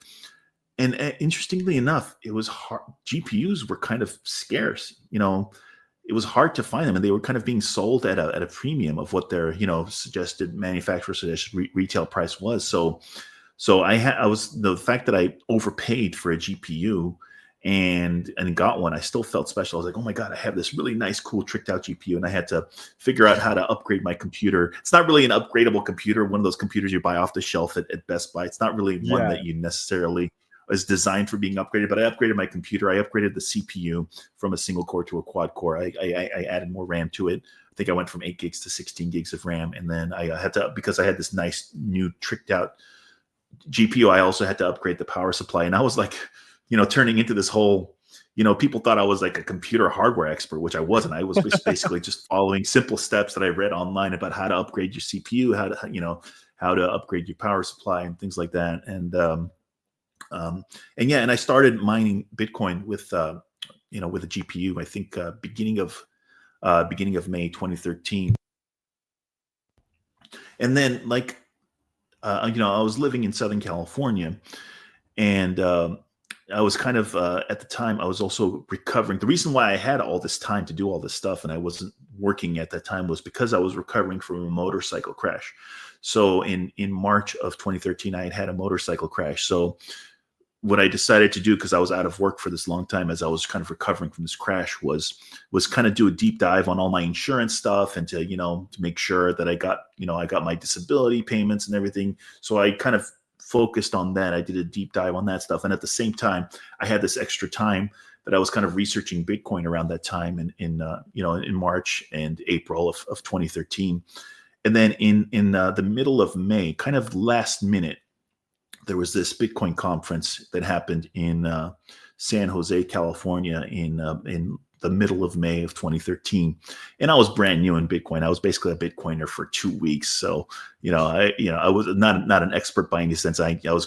interestingly enough, it was hard. GPUs were kind of scarce. It was hard to find them, and they were kind of being sold at a premium of what their suggested retail price was. So the fact that I overpaid for a GPU and got one, I still felt special. I was like, oh my God, I have this really nice, cool, tricked out GPU, and I had to figure out how to upgrade my computer. It's not really an upgradable computer, one of those computers you buy off the shelf at Best Buy. It's not really one that you necessarily is designed for being upgraded, but I upgraded my computer. I upgraded the CPU from a single core to a quad core. I added more RAM to it. I think I went from 8 gigs to 16 gigs of RAM. And then I had to, because I had this nice new tricked out GPU, I also had to upgrade the power supply. And I was like, turning into this whole, people thought I was like a computer hardware expert, which I wasn't. I was basically just following simple steps that I read online about how to upgrade your CPU, how to upgrade your power supply and things like that. And I started mining Bitcoin with a GPU. I think beginning of May 2013. And then I was living in Southern California, and I was kind of at the time I was also recovering. The reason why I had all this time to do all this stuff and I wasn't working at that time was because I was recovering from a motorcycle crash. So in March of 2013, I had a motorcycle crash. So what I decided to do, because I was out of work for this long time as I was kind of recovering from this crash, was kind of do a deep dive on all my insurance stuff, and to make sure that I got my disability payments and everything. So I kind of focused on that. I did a deep dive on that stuff. And at the same time, I had this extra time that I was kind of researching Bitcoin around that time in March and April of 2013. And then in the middle of May, kind of last minute, there was this Bitcoin conference that happened in San Jose, California in the middle of May of 2013. And I was brand new in Bitcoin. I was basically a Bitcoiner for 2 weeks. So, I was not an expert by any sense. I was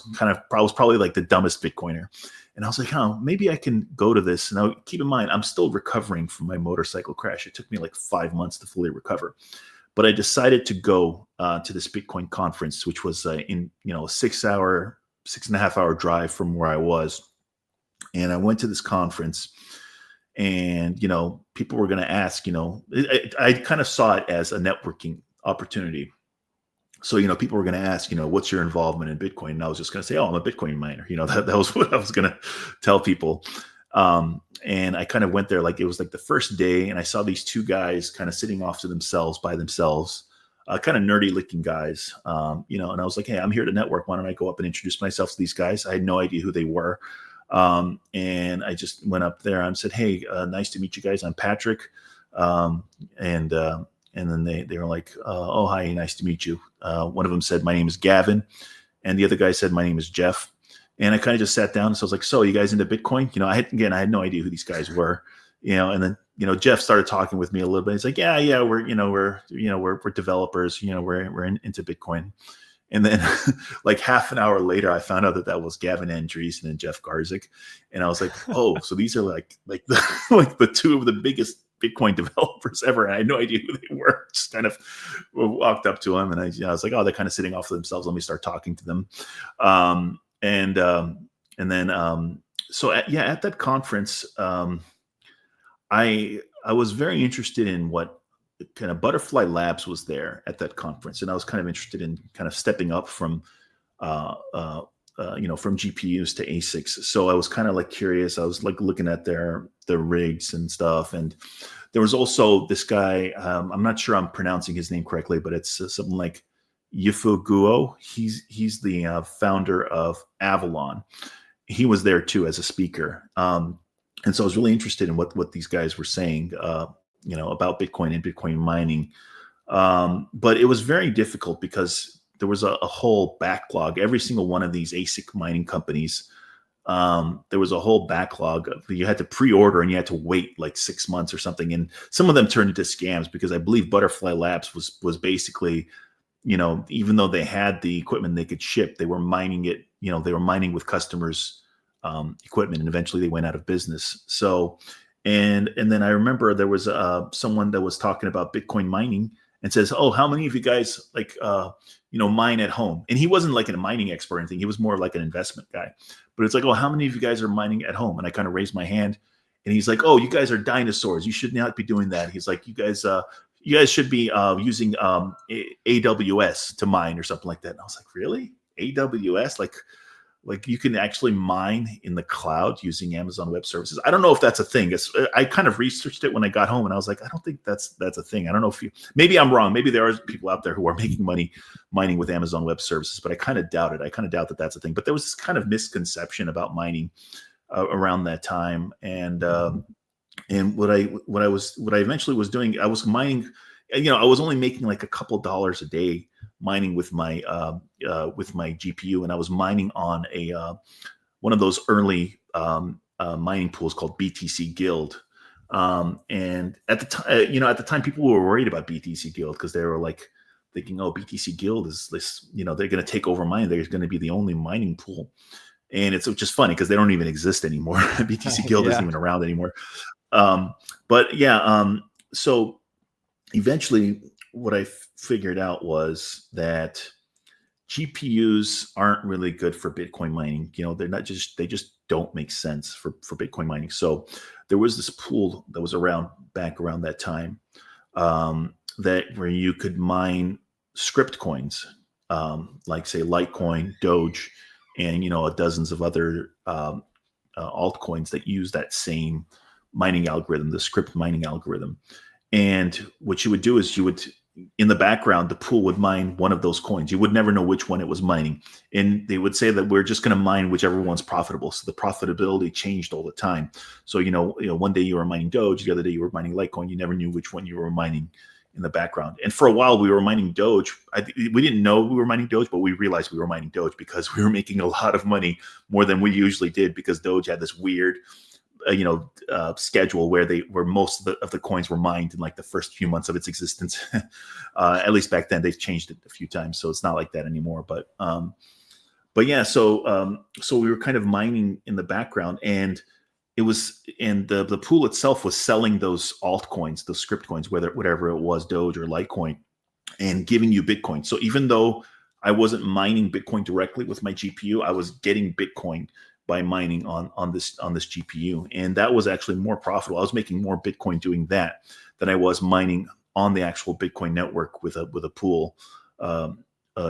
probably like the dumbest Bitcoiner. And I was like, maybe I can go to this. Now, keep in mind, I'm still recovering from my motorcycle crash. It took me like 5 months to fully recover. But I decided to go to this Bitcoin conference, which was in a 6.5 hour drive from where I was. And I went to this conference, and people were going to ask. I kind of saw it as a networking opportunity. So people were going to ask, what's your involvement in Bitcoin? And I was just going to say, I'm a Bitcoin miner. That was what I was going to tell people. And I kind of went there like it was like the first day, and I saw these two guys kind of sitting off to themselves by themselves, kind of nerdy looking guys, and I was like, hey, I'm here to network. Why don't I go up and introduce myself to these guys? I had no idea who they were. And I just went up there and said, hey, nice to meet you guys. I'm Patrick. And then they were like, oh, hi, nice to meet you. One of them said, my name is Gavin. And the other guy said, my name is Jeff. And I kind of just sat down. So I was like, so you guys into Bitcoin? I had no idea who these guys were, and then, Jeff started talking with me a little bit. He's like, yeah, we're developers, we're into Bitcoin. And then like half an hour later, I found out that was Gavin Andreessen and Jeff Garzik. And I was like, oh, so these are like the two of the biggest Bitcoin developers ever. And I had no idea who they were. Just kind of walked up to them, and I was like, oh, they're kind of sitting off to themselves. Let me start talking to them. So at that conference, I was very interested in what kind of Butterfly Labs was there at that conference, and I was kind of interested in kind of stepping up from from GPUs to ASICs. So I was kind of like curious. I was like looking at their rigs and stuff, and there was also this guy. I'm not sure I'm pronouncing his name correctly, but it's something like Yifuguo. He's the founder of Avalon. He was there too as a speaker, and so I was really interested in what these guys were saying, about Bitcoin and Bitcoin mining. But it was very difficult because there was a whole backlog. Every single one of these ASIC mining companies, there was a whole backlog. You had to pre-order, and you had to wait like 6 months or something. And some of them turned into scams, because I believe Butterfly Labs was basically, even though they had the equipment they could ship, they were mining it. They were mining with customers' equipment, and eventually they went out of business. So, and then I remember there was someone that was talking about Bitcoin mining and says, "Oh, how many of you guys mine at home?" And he wasn't like a mining expert or anything. He was more like an investment guy. But it's like, "Oh, how many of you guys are mining at home?" And I kind of raised my hand, and he's like, "Oh, you guys are dinosaurs. You should not be doing that." He's like, "You guys should be using AWS to mine or something like that." And I was like, "Really? AWS? Like you can actually mine in the cloud using Amazon Web Services?" I don't know if that's a thing. I kind of researched it when I got home, and I was like, I don't think that's a thing. I don't know maybe I'm wrong. Maybe there are people out there who are making money mining with Amazon Web Services, but I kind of doubt it. I kind of doubt that that's a thing. But there was this kind of misconception about mining around that time, and what I eventually was doing, I was mining. I was only making like a couple dollars a day mining with my GPU, and I was mining on one of those early mining pools called BTC Guild. And at the time, people were worried about BTC Guild because they were like thinking, "Oh, BTC Guild is this. They're going to take over mining. They're going to be the only mining pool." And it's just funny because they don't even exist anymore. BTC Guild isn't even around anymore. So eventually, what I figured out was that GPUs aren't really good for Bitcoin mining. They're not they just don't make sense for Bitcoin mining. So there was this pool that was back around that time, where you could mine script coins, like say Litecoin, Doge, and dozens of other altcoins that use that same mining algorithm, the script mining algorithm. And what you would do is in the background, the pool would mine one of those coins. You would never know which one it was mining. And they would say that we're just going to mine whichever one's profitable. So the profitability changed all the time. So, one day you were mining Doge, the other day you were mining Litecoin. You never knew which one you were mining in the background. And for a while we were mining Doge. We didn't know we were mining Doge, but we realized we were mining Doge because we were making a lot of money, more than we usually did, because Doge had this weird schedule where most of the coins were mined in like the first few months of its existence. At least back then. They've changed it a few times, so it's not like that anymore. But yeah, so we were kind of mining in the background, and the pool itself was selling those altcoins, those script coins, whatever it was, Doge or Litecoin, and giving you Bitcoin. So even though I wasn't mining Bitcoin directly with my GPU, I was getting Bitcoin by mining on this GPU, and that was actually more profitable. I was making more Bitcoin doing that than I was mining on the actual Bitcoin network with a pool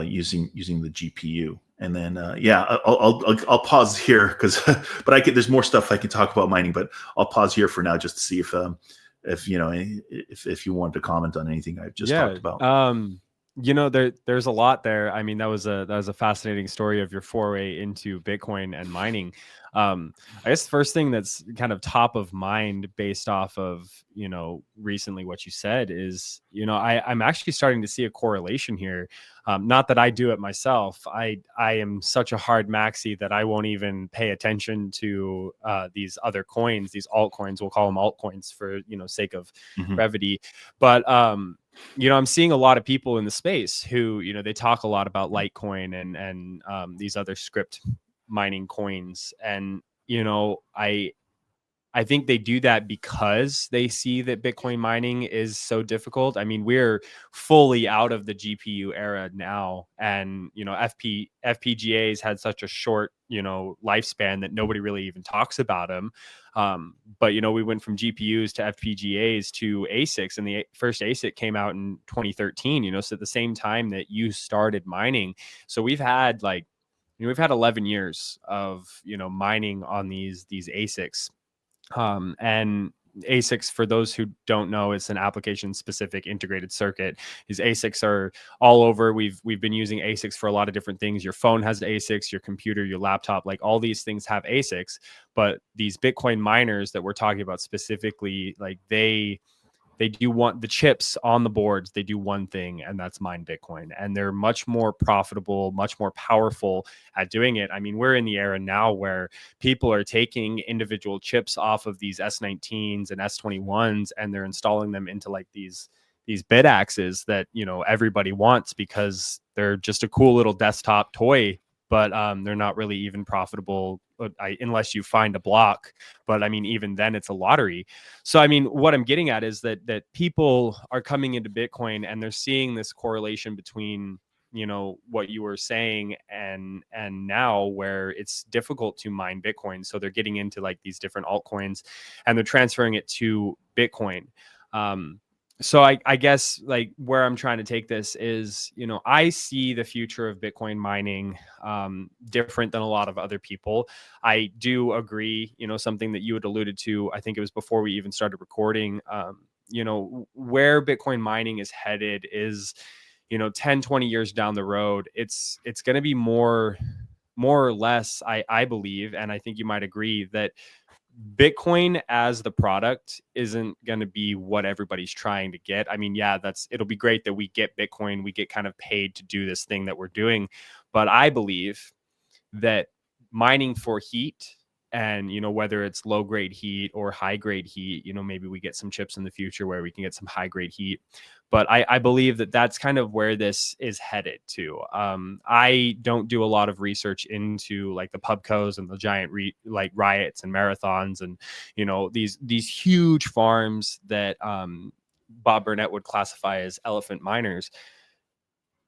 using the GPU. And then I'll pause here because but there's more stuff I can talk about mining, but I'll pause here for now just to see if you want to comment on anything I've just talked about. There's a lot there. I mean, that was a fascinating story of your foray into Bitcoin and mining. I guess the first thing that's kind of top of mind based off of, recently what you said is, I'm actually starting to see a correlation here. Not that I do it myself. I am such a hard maxi that I won't even pay attention to these other coins, these altcoins. We'll call them altcoins for, sake of brevity. But I'm seeing a lot of people in the space who, they talk a lot about Litecoin and these other script mining coins. And, I think they do that because they see that Bitcoin mining is so difficult. I mean, we're fully out of the GPU era now. And, FPGAs had such a short, lifespan that nobody really even talks about them. But, we went from GPUs to FPGAs to ASICs, and the first ASIC came out in 2013, so at the same time that you started mining. So we've had 11 years of, mining on these ASICs. And ASICs, for those who don't know, it's an application specific integrated circuit. These ASICs are all over. We've been using ASICs for a lot of different things. Your phone has ASICs, your computer, your laptop, like all these things have ASICs. But these Bitcoin miners that we're talking about specifically, like they do want the chips on the boards. They do one thing, and that's mine Bitcoin. And they're much more profitable, much more powerful at doing it. I mean, we're in the era now where people are taking individual chips off of these S19s and S21s, and they're installing them into like these bit axes that, everybody wants because they're just a cool little desktop toy, but they're not really even profitable unless you find a block. But I mean, even then it's a lottery. So, I mean, what I'm getting at is that people are coming into Bitcoin and they're seeing this correlation between, what you were saying and now, where it's difficult to mine Bitcoin. So they're getting into like these different altcoins and they're transferring it to Bitcoin. So I guess like where I'm trying to take this is, I see the future of Bitcoin mining different than a lot of other people. I do agree, something that you had alluded to, I think it was before we even started recording, where Bitcoin mining is headed is, 10, 20 years down the road, it's going to be more or less, I believe, and I think you might agree, that Bitcoin as the product isn't going to be what everybody's trying to get. I mean, yeah, it'll be great that we get Bitcoin, we get kind of paid to do this thing that we're doing. But I believe that mining for heat and, whether it's low grade heat or high grade heat, maybe we get some chips in the future where we can get some high grade heat. But I believe that that's kind of where this is headed to. I don't do a lot of research into like the pubcos and the giant like riots and marathons and, these huge farms that Bob Burnett would classify as elephant miners.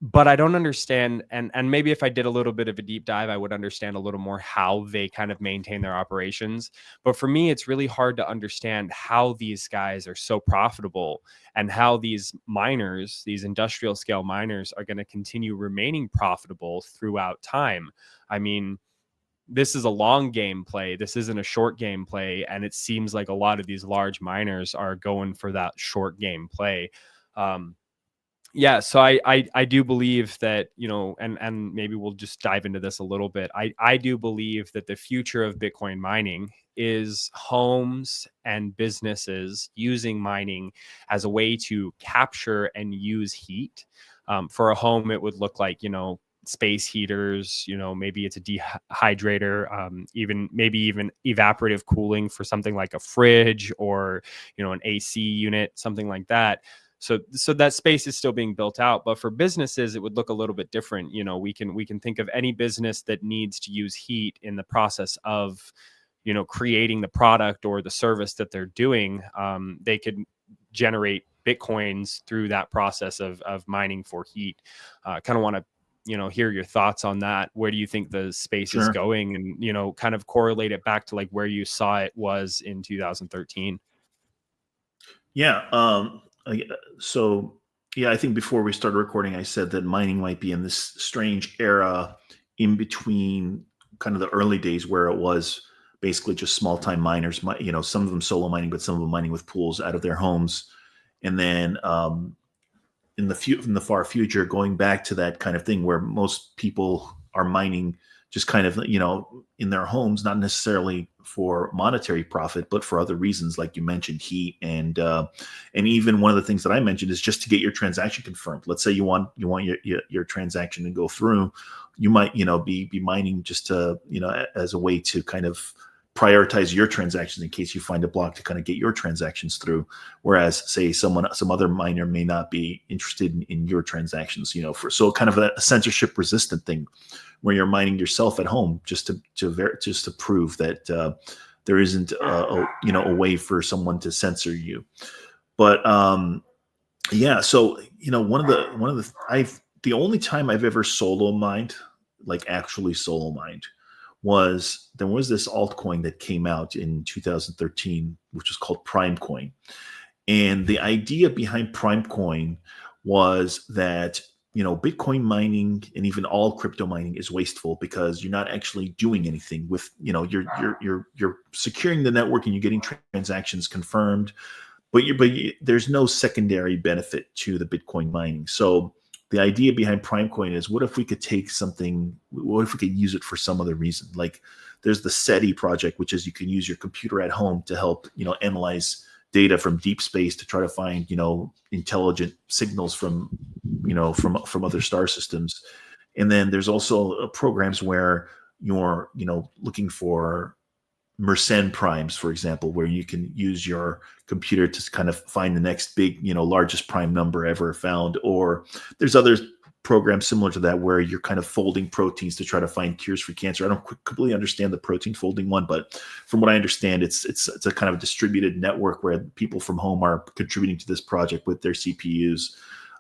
But I don't understand, and maybe if I did a little bit of a deep dive, I would understand a little more how they kind of maintain their operations. But for me, it's really hard to understand how these guys are so profitable and how these miners, these industrial scale miners, are going to continue remaining profitable throughout time. I mean, this is a long game play. This isn't a short game play. And it seems like a lot of these large miners are going for that short game play. Yeah, so I do believe that, and maybe we'll just dive into this a little bit. I do believe that the future of Bitcoin mining is homes and businesses using mining as a way to capture and use heat. For a home, it would look like, space heaters, maybe it's a dehydrator, even evaporative cooling for something like a fridge or, an AC unit, something like that. So that space is still being built out, but for businesses, it would look a little bit different. We can think of any business that needs to use heat in the process of, creating the product or the service that they're doing. They could generate Bitcoins through that process of mining for heat. Kind of want to, hear your thoughts on that. Where do you think the space is going, and, kind of correlate it back to like where you saw it was in 2013? Yeah. So yeah, I think before we started recording, I said that mining might be in this strange era in between kind of the early days where it was basically just small time miners, some of them solo mining, but some of them mining with pools out of their homes. And then in the far future, going back to that kind of thing where most people are mining just kind of, in their homes, not necessarily for monetary profit, but for other reasons, like you mentioned, heat, and even one of the things that I mentioned is just to get your transaction confirmed. Let's say you want your transaction to go through, you might, be mining just to, as a way to kind of prioritize your transactions in case you find a block to kind of get your transactions through. Whereas, say, some other miner may not be interested in your transactions, so kind of a censorship resistant thing where you're mining yourself at home just to prove that there isn't a way for someone to censor you. But yeah, so the only time I've ever solo mined, like actually solo mined, there was this altcoin that came out in 2013, which was called Primecoin. And the idea behind Primecoin was that, Bitcoin mining and even all crypto mining is wasteful because you're not actually doing anything with, you're securing the network and you're getting transactions confirmed, but there's no secondary benefit to the Bitcoin mining. So the idea behind Primecoin is, what if we could use it for some other reason? Like there's the SETI project, which is you can use your computer at home to help, analyze data from deep space to try to find, intelligent signals from other star systems. And then there's also programs where you're, looking for Mersenne primes, for example, where you can use your computer to kind of find the next big, largest prime number ever found. Or there's other programs similar to that where you're kind of folding proteins to try to find cures for cancer. I don't completely understand the protein folding one, but from what I understand, it's a kind of distributed network where people from home are contributing to this project with their CPUs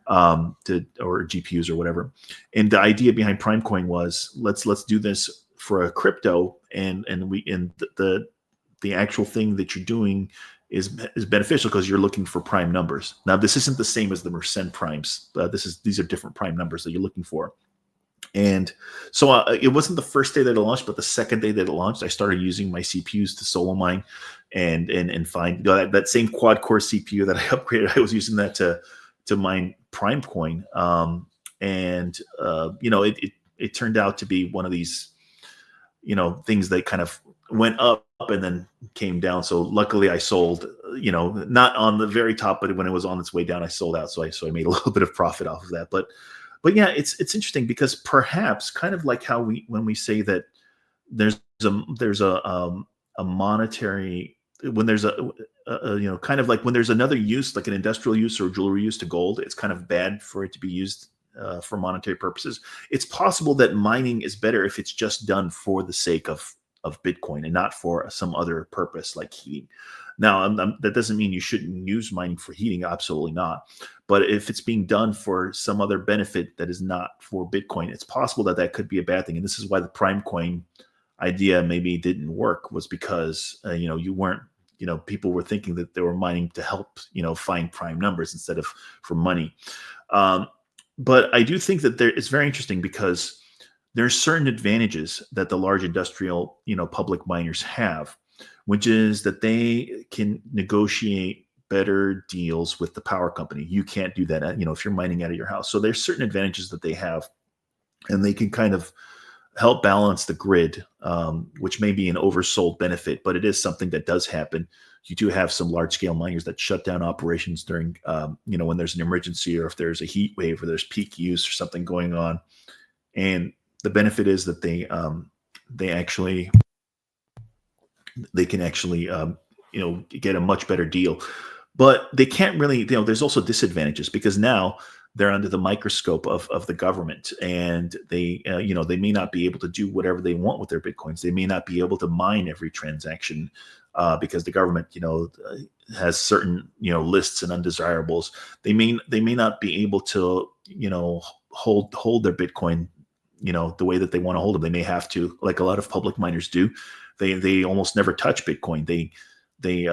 or GPUs or whatever. And the idea behind Primecoin was let's do this for a crypto, and the actual thing that you're doing is beneficial because you're looking for prime numbers. Now, this isn't the same as the Mersenne primes. These are different prime numbers that you're looking for. And so it wasn't the first day that it launched, but the second day that it launched, I started using my CPUs to solo mine and find that same quad core CPU that I upgraded. I was using that to mine Primecoin. It turned out to be one of these, things that kind of went up and then came down. So luckily I sold, not on the very top, but when it was on its way down, I sold out. So I made a little bit of profit off of that. But yeah, it's interesting because perhaps kind of like how when we say that there's a monetary, when there's kind of like when there's another use, like an industrial use or jewelry use to gold, it's kind of bad for it to be used for monetary purposes. It's possible that mining is better if it's just done for the sake of Bitcoin and not for some other purpose like heating. Now, that doesn't mean you shouldn't use mining for heating. Absolutely not. But if it's being done for some other benefit that is not for Bitcoin, it's possible that could be a bad thing. And this is why the Primecoin idea maybe didn't work, was because, you weren't, people were thinking that they were mining to help, find prime numbers instead of for money. But I do think that it's very interesting because there's certain advantages that the large industrial, public miners have, which is that they can negotiate better deals with the power company. You can't do that, if you're mining out of your house. So there's certain advantages that they have, and they can kind of help balance the grid, which may be an oversold benefit, but it is something that does happen. You do have some large scale miners that shut down operations during, when there's an emergency, or if there's a heat wave, or there's peak use or something going on. And the benefit is that they can actually get a much better deal. But they can't really, there's also disadvantages, because now they're under the microscope of the government, and they they may not be able to do whatever they want with their bitcoins. They may not be able to mine every transaction, because the government has certain lists and undesirables. They may not be able to hold their bitcoin the way that they want to hold them. They may have to, like a lot of public miners do. They almost never touch bitcoin. They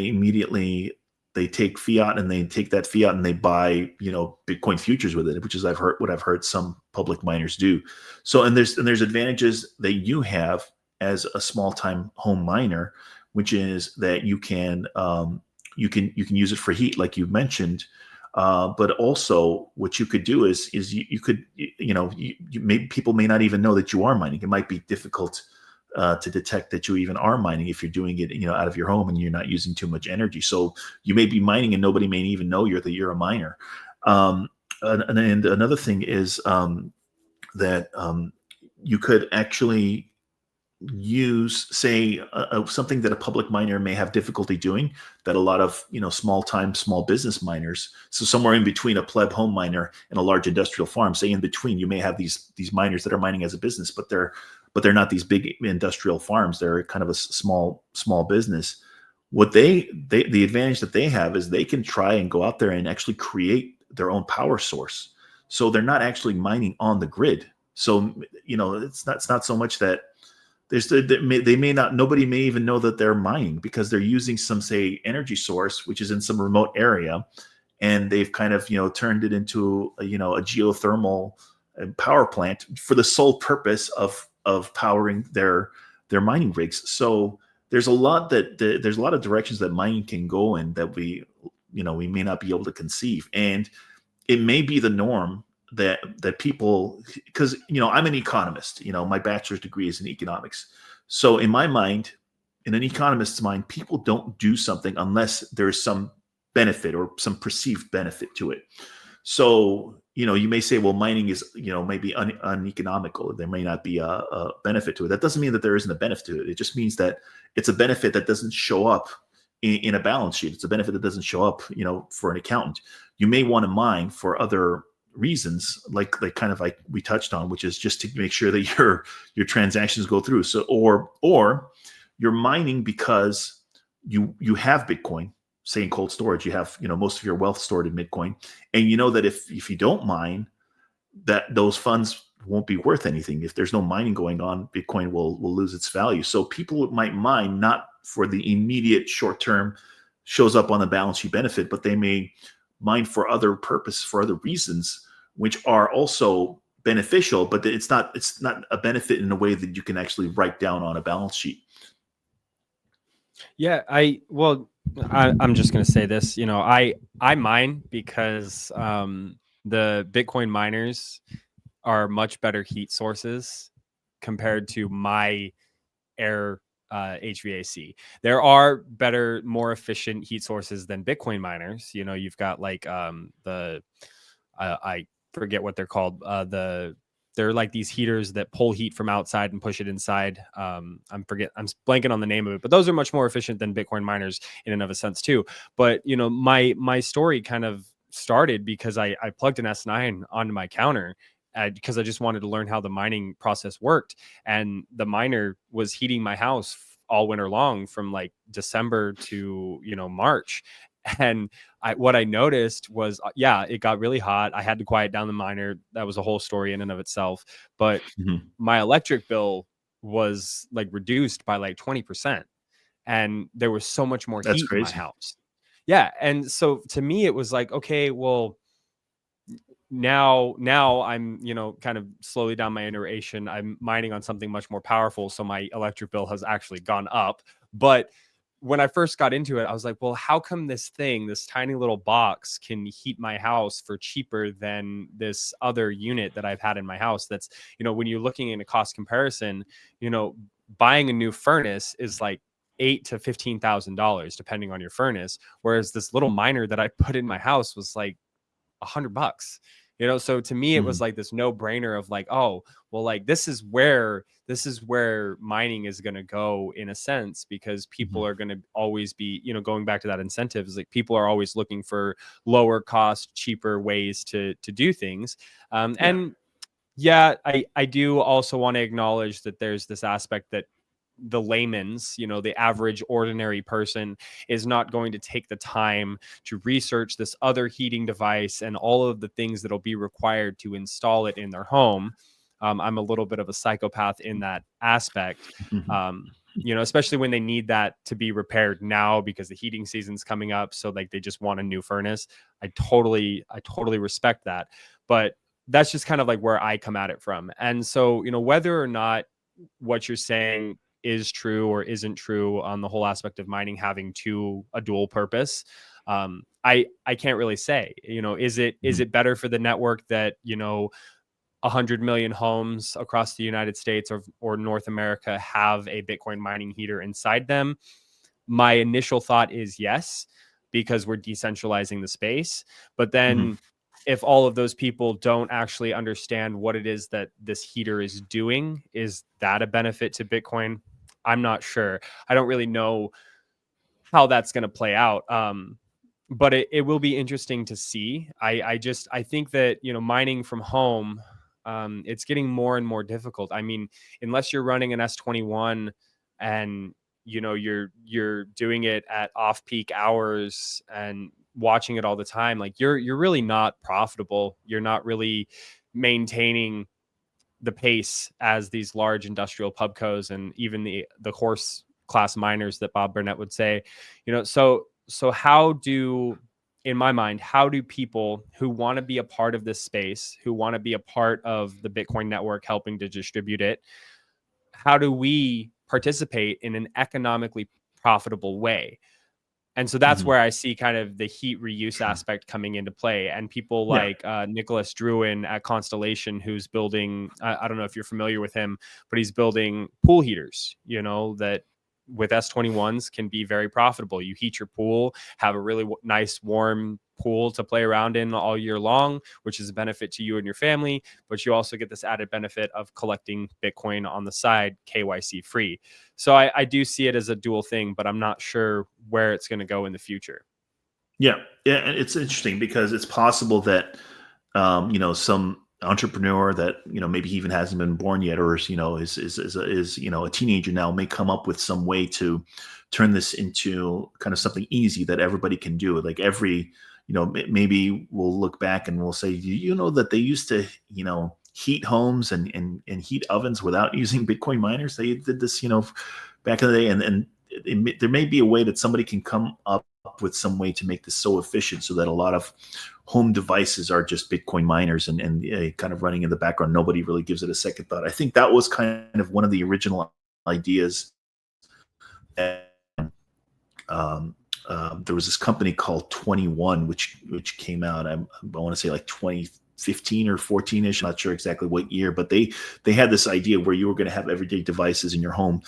immediately, they take fiat, and they take that fiat and they buy bitcoin futures with it, which is what I've heard some public miners do. So and there's advantages that you have as a small time home miner, which is that you can use it for heat, like you mentioned. But also, what you could do is you could people may not even know that you are mining. It might be difficult to detect that you even are mining if you're doing it out of your home and you're not using too much energy. So you may be mining and nobody may even know you're a miner. And another thing is that you could actually use, say, something that a public miner may have difficulty doing, that a lot of small business miners, so somewhere in between a pleb home miner and a large industrial farm, say in between, you may have these miners that are mining as a business, but they're not these big industrial farms. They're kind of a small business. What the advantage that they have is they can try and go out there and actually create their own power source. So they're not actually mining on the grid. So it's not so much that nobody may even know that they're mining, because they're using some, say, energy source which is in some remote area, and they've kind of turned it into a geothermal power plant for the sole purpose of powering their mining rigs. So there's a lot of directions that mining can go in that we may not be able to conceive, and it may be the norm that people, because I'm an economist, my bachelor's degree is in economics. So in my mind, in an economist's mind, people don't do something unless there's some benefit or some perceived benefit to it. So you may say, well, mining is maybe uneconomical. There may not be a benefit to it. That doesn't mean that there isn't a benefit to it. It just means that it's a benefit that doesn't show up in a balance sheet. It's a benefit that doesn't show up for an accountant. You may want to mine for other reasons, like we touched on, which is just to make sure that your transactions go through. So or you're mining because you have Bitcoin, say in cold storage. You have most of your wealth stored in Bitcoin, and that if you don't mine, that those funds won't be worth anything. If there's no mining going on, Bitcoin will lose its value. So people might mine not for the immediate short term shows up on the balance sheet benefit, but they may mine for other purpose, for other reasons, which are also beneficial, but it's not a benefit in a way that you can actually write down on a balance sheet. Yeah, I'm just going to say this, I mine because the Bitcoin miners are much better heat sources compared to my air HVAC. There are better, more efficient heat sources than Bitcoin miners. You've got like I forget what they're called. They're like these heaters that pull heat from outside and push it inside. I'm blanking on the name of it, but those are much more efficient than Bitcoin miners in and of a sense too. But my story kind of started because I plugged an S9 onto my counter because I just wanted to learn how the mining process worked, and the miner was heating my house all winter long from like December to March. And what I noticed was, it got really hot. I had to quiet down the miner. That was a whole story in and of itself. But my electric bill was like reduced by like 20%. And there was so much more heat in my house. Yeah. And so to me, it was like, okay, well, now I'm, kind of slowly down my iteration. I'm mining on something much more powerful, so my electric bill has actually gone up. But when I first got into it, I was like, well, how come this tiny little box can heat my house for cheaper than this other unit that I've had in my house? That's, when you're looking in a cost comparison, buying a new furnace is like $8,000 to $15,000 depending on your furnace, whereas this little miner that I put in my house was like $100. So to me it was Mhm. like this no-brainer of like, oh well, like this is where mining is going to go in a sense, because people Mhm. are going to always be, going back to that incentive, is like people are always looking for lower cost, cheaper ways to do things. Yeah. And yeah, I do also want to acknowledge that there's this aspect that the layman's, the average ordinary person is not going to take the time to research this other heating device and all of the things that'll be required to install it in their home. I'm a little bit of a psychopath in that aspect. Mhm. Especially when they need that to be repaired now because the heating season's coming up. So like they just want a new furnace. I totally respect that. But that's just kind of like where I come at it from. And so, whether or not what you're saying is true or isn't true on the whole aspect of mining having a dual purpose, I can't really say. Is Mhm. it better for the network that 100 million homes across the United States or North America have a Bitcoin mining heater inside them? My initial thought is yes, because we're decentralizing the space. But Mhm. then if all of those people don't actually understand what it is that this heater is doing, is that a benefit to Bitcoin? I'm not sure. I don't really know how that's going to play out. But it will be interesting to see. I think that, mining from home, it's getting more and more difficult. I mean, unless you're running an S21 and you're doing it at off peak hours and watching it all the time, like you're really not profitable. You're not really maintaining the pace as these large industrial pubcos and even the horse class miners that Bob Burnett would say. So how do, in my mind, how do people who want to be a part of this space, who want to be a part of the Bitcoin network helping to distribute it, how do we participate in an economically profitable way? And so that's Mhm. where I see kind of the heat reuse aspect coming into play. And people Yeah. like Nicholas Druin at Constellation, who's building, I don't know if you're familiar with him, but he's building pool heaters, that with S21s can be very profitable. You heat your pool, have a really nice warm pool to play around in all year long, which is a benefit to you and your family. But you also get this added benefit of collecting Bitcoin on the side, KYC free. So I do see it as a dual thing, but I'm not sure where it's going to go in the future. Yeah. Yeah. And it's interesting because it's possible that, some entrepreneur that, maybe he even hasn't been born yet, or, is a teenager now, may come up with some way to turn this into kind of something easy that everybody can do. Like maybe we'll look back and we'll say, you know, that they used to, heat homes and heat ovens without using Bitcoin miners. They did this, back in the day. There may be a way that somebody can come up with some way to make this so efficient so that a lot of home devices are just Bitcoin miners and kind of running in the background. Nobody really gives it a second thought. I think that was kind of one of the original ideas. That, there was this company called 21, which came out. I want to say like 2015 or 14ish. I'm not sure exactly what year, but they had this idea where you were going to have everyday devices in your home,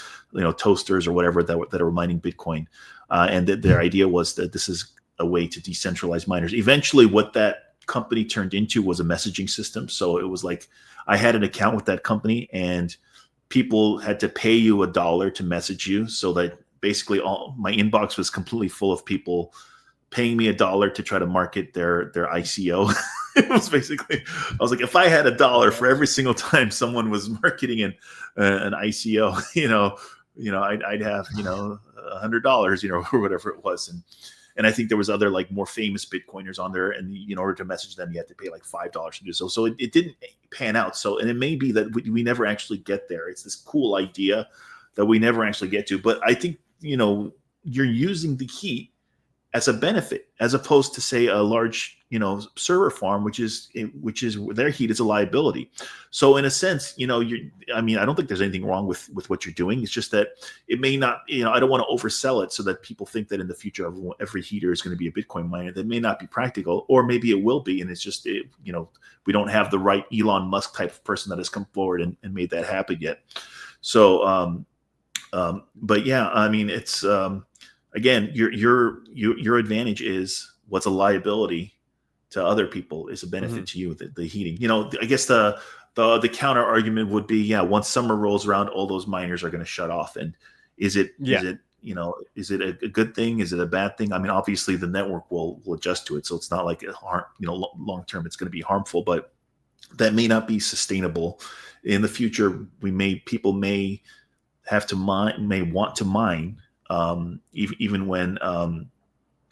toasters or whatever that are mining Bitcoin, and their idea was that this is a way to decentralize miners. Eventually, what that company turned into was a messaging system. So it was like I had an account with that company, and people had to pay you $1 to message you, so that basically all my inbox was completely full of people paying me $1 to try to market their ICO. It was basically, I was like, if I had $1 for every single time someone was marketing an ICO, I'd have, $100, or whatever it was. And I think there was other like more famous Bitcoiners on there, and in order to message them, you had to pay like $5 to do so. So it didn't pan out. So, and it may be that we never actually get there. It's this cool idea that we never actually get to. But I think, you're using the heat as a benefit, as opposed to say a large, server farm, which is their heat is a liability. So in a sense, I don't think there's anything wrong with what you're doing. It's just that it may not, I don't want to oversell it so that people think that in the future every heater is going to be a Bitcoin miner. That may not be practical, or maybe it will be, and it's just we don't have the right Elon Musk type of person that has come forward and made that happen yet. So, but yeah, I mean, it's again, your advantage is what's a liability to other people is a benefit to you. The heating, I guess the counter argument would be, yeah, once summer rolls around, all those miners are going to shut off. And is it a good thing? Is it a bad thing? I mean, obviously the network will adjust to it, so it's not like long term it's going to be harmful, but that may not be sustainable in the future. People may have to mine, may want to mine, even when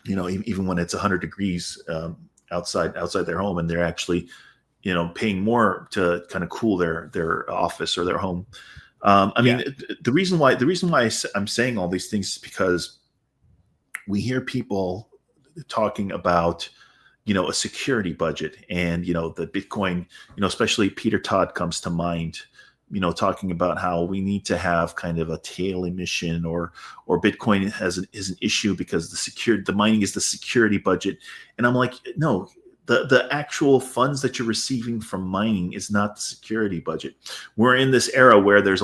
even when it's 100 degrees outside their home, and they're actually paying more to kind of cool their office or their home. I mean, the reason why I'm saying all these things is because we hear people talking about a security budget, and the Bitcoin, especially Peter Todd comes to mind, talking about how we need to have kind of a tail emission, or Bitcoin is an issue because the mining is the security budget. And I'm like, no, the actual funds that you're receiving from mining is not the security budget. We're in this era where there's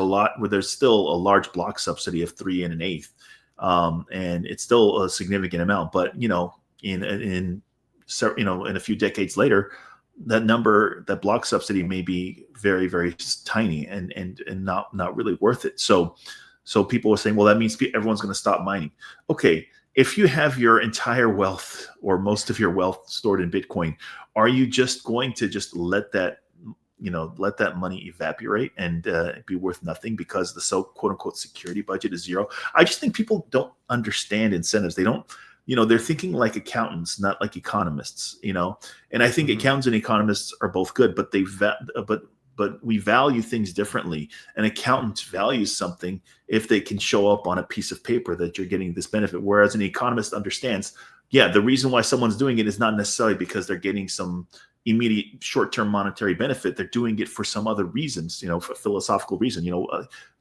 still a large block subsidy of 3 1/8, and it's still a significant amount. But in a few decades later, that block subsidy may be very, very tiny and not really worth it. So people are saying, well, that means everyone's going to stop mining. Okay, if you have your entire wealth or most of your wealth stored in Bitcoin, are you just going to let that money evaporate and be worth nothing because the quote unquote security budget is zero? I just think people don't understand incentives. They don't. They're thinking like accountants, not like economists, and I think accountants and economists are both good, but but we value things differently. An accountant values something if they can show up on a piece of paper that you're getting this benefit. Whereas an economist understands, yeah, the reason why someone's doing it is not necessarily because they're getting some immediate short-term monetary benefit. They're doing it for some other reasons, for a philosophical reason.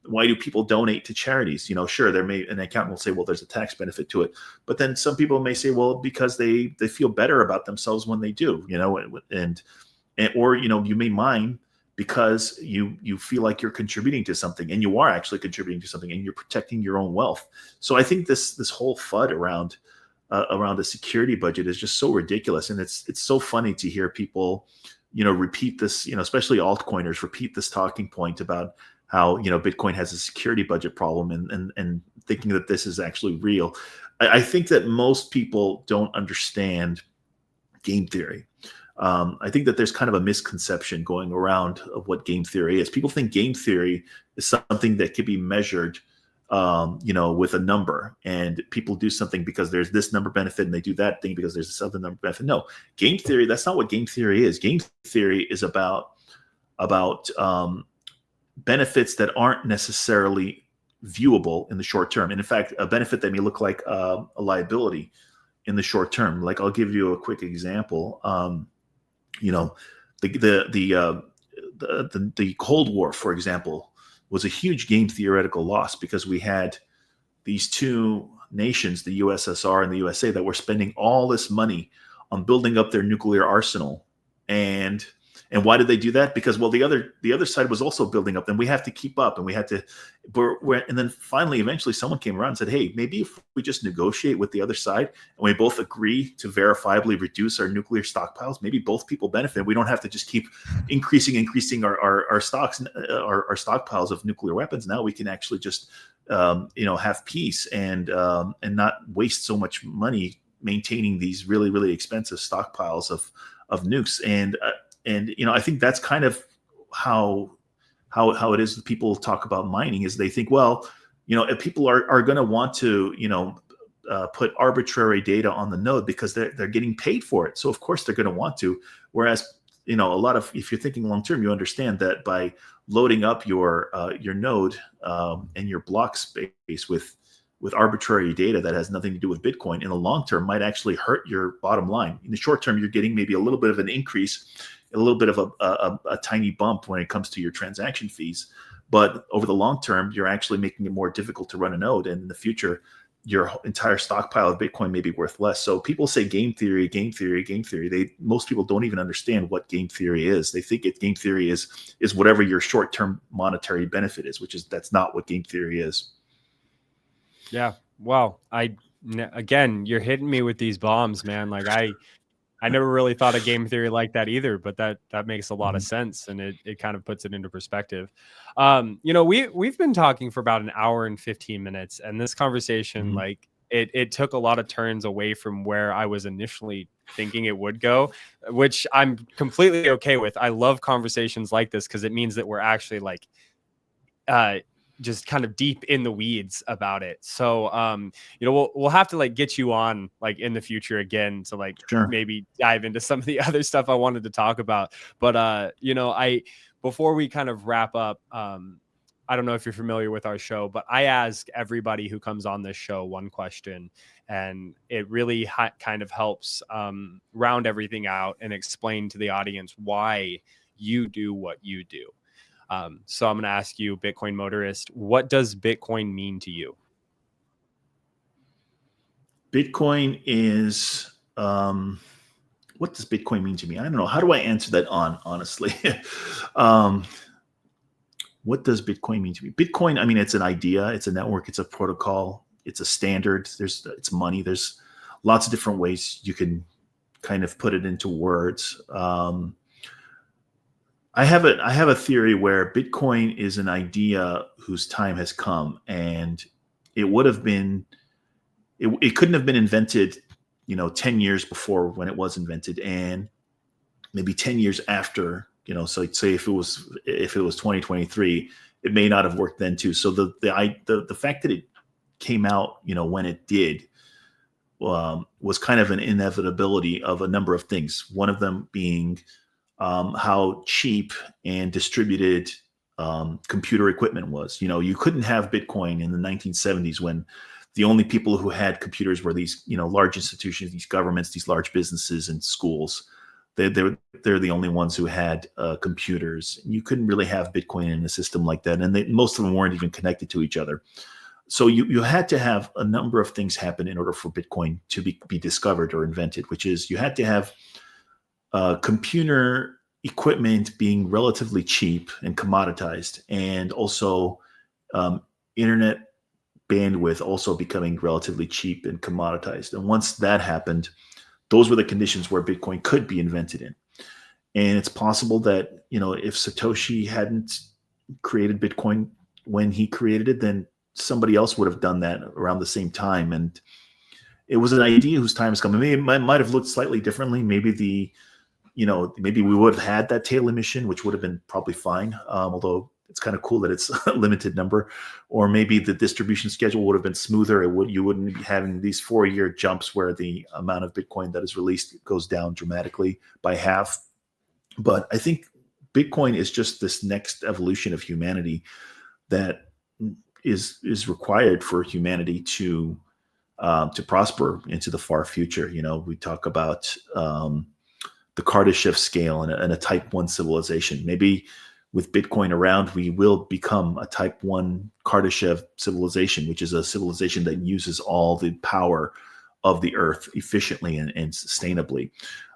Why do people donate to charities? Sure, an accountant will say, well, there's a tax benefit to it. But then some people may say, well, because they feel better about themselves when they do, or you may mine because you feel like you're contributing to something, and you are actually contributing to something, and you're protecting your own wealth. So I think this whole FUD around the security budget is just so ridiculous, and it's so funny to hear people repeat this, especially altcoiners repeat this talking point about how Bitcoin has a security budget problem, and thinking that this is actually real. I think that most people don't understand game theory. I think that there's kind of a misconception going around of what game theory is. People think game theory is something that can be measured with a number, and people do something because there's this number benefit, and they do that thing because there's this other number benefit. No, game theory, that's not what game theory is. Game theory is about benefits that aren't necessarily viewable in the short term. And in fact, a benefit that may look like a liability in the short term. Like, I'll give you a quick example. The Cold War, for example, was a huge game theoretical loss because we had these two nations, the USSR and the USA, that were spending all this money on building up their nuclear arsenal. And why did they do that? Because, well, the other side was also building up, and we have to keep up, and we had to. And then finally, eventually, someone came around and said, "Hey, maybe if we just negotiate with the other side, and we both agree to verifiably reduce our nuclear stockpiles, maybe both people benefit. We don't have to just keep increasing our stocks, our stockpiles of nuclear weapons. Now we can actually just have peace and not waste so much money maintaining these really, really expensive stockpiles of nukes." And I think that's kind of how it is that people talk about mining, is they think, well, if people are going to want to put arbitrary data on the node because they're getting paid for it, so of course they're going to want to. Whereas if you're thinking long term, you understand that by loading up your node and your block space with with arbitrary data that has nothing to do with Bitcoin in the long term might actually hurt your bottom line. In the short term, you're getting maybe a little bit of an increase, a little bit of a tiny bump when it comes to your transaction fees. But over the long term, you're actually making it more difficult to run a node. And in the future, your entire stockpile of Bitcoin may be worth less. So people say game theory, game theory, game theory. Most people don't even understand what game theory is. They think game theory is whatever your short-term monetary benefit is, that's not what game theory is. Yeah. Well, again, you're hitting me with these bombs, man. Like I never really thought of game theory like that either, but that makes a lot of sense, and it kind of puts it into perspective. We've been talking for about an hour and 15 minutes, and this conversation, like it took a lot of turns away from where I was initially thinking it would go, which I'm completely okay with. I love conversations like this because it means that we're actually like just kind of deep in the weeds about it. So we'll have to like get you on like in the future again to like maybe dive into some of the other stuff I wanted to talk about. But before we kind of wrap up, I don't know if you're familiar with our show, but I ask everybody who comes on this show one question, and it really kind of helps round everything out and explain to the audience why you do what you do. So I'm going to ask you, Bitcoin Motorist, what does Bitcoin mean to you? Bitcoin is, what does Bitcoin mean to me? I don't know. How do I answer that honestly? What does Bitcoin mean to me? Bitcoin, I mean, it's an idea, it's a network, it's a protocol, it's a standard. It's money. There's lots of different ways you can kind of put it into words. I have a theory where Bitcoin is an idea whose time has come, and it would have been, it couldn't have been invented, 10 years before when it was invented, and maybe 10 years after, so let's say if it was 2023, it may not have worked then too. So the fact that it came out, when it did, was kind of an inevitability of a number of things. One of them being how cheap and distributed computer equipment was. You couldn't have Bitcoin in the 1970s when the only people who had computers were these, large institutions, these governments, these large businesses and schools. They're the only ones who had computers. You couldn't really have Bitcoin in a system like that, and most of them weren't even connected to each other. So you had to have a number of things happen in order for Bitcoin to be discovered or invented, which is you had to have computer equipment being relatively cheap and commoditized, and also internet bandwidth also becoming relatively cheap and commoditized. And once that happened, those were the conditions where Bitcoin could be invented in. And it's possible that, if Satoshi hadn't created Bitcoin when he created it, then somebody else would have done that around the same time. And it was an idea whose time has come. Maybe it might have looked slightly differently. Maybe maybe we would have had that tail emission, which would have been probably fine. Although it's kind of cool that it's a limited number. Or maybe the distribution schedule would have been smoother. You wouldn't be having these 4-year jumps where the amount of Bitcoin that is released goes down dramatically by half. But I think Bitcoin is just this next evolution of humanity that is required for humanity to prosper into the far future. We talk about the Kardashev scale and a type 1 civilization. Maybe with Bitcoin around, we will become a type 1 Kardashev civilization, which is a civilization that uses all the power of the earth efficiently and sustainably.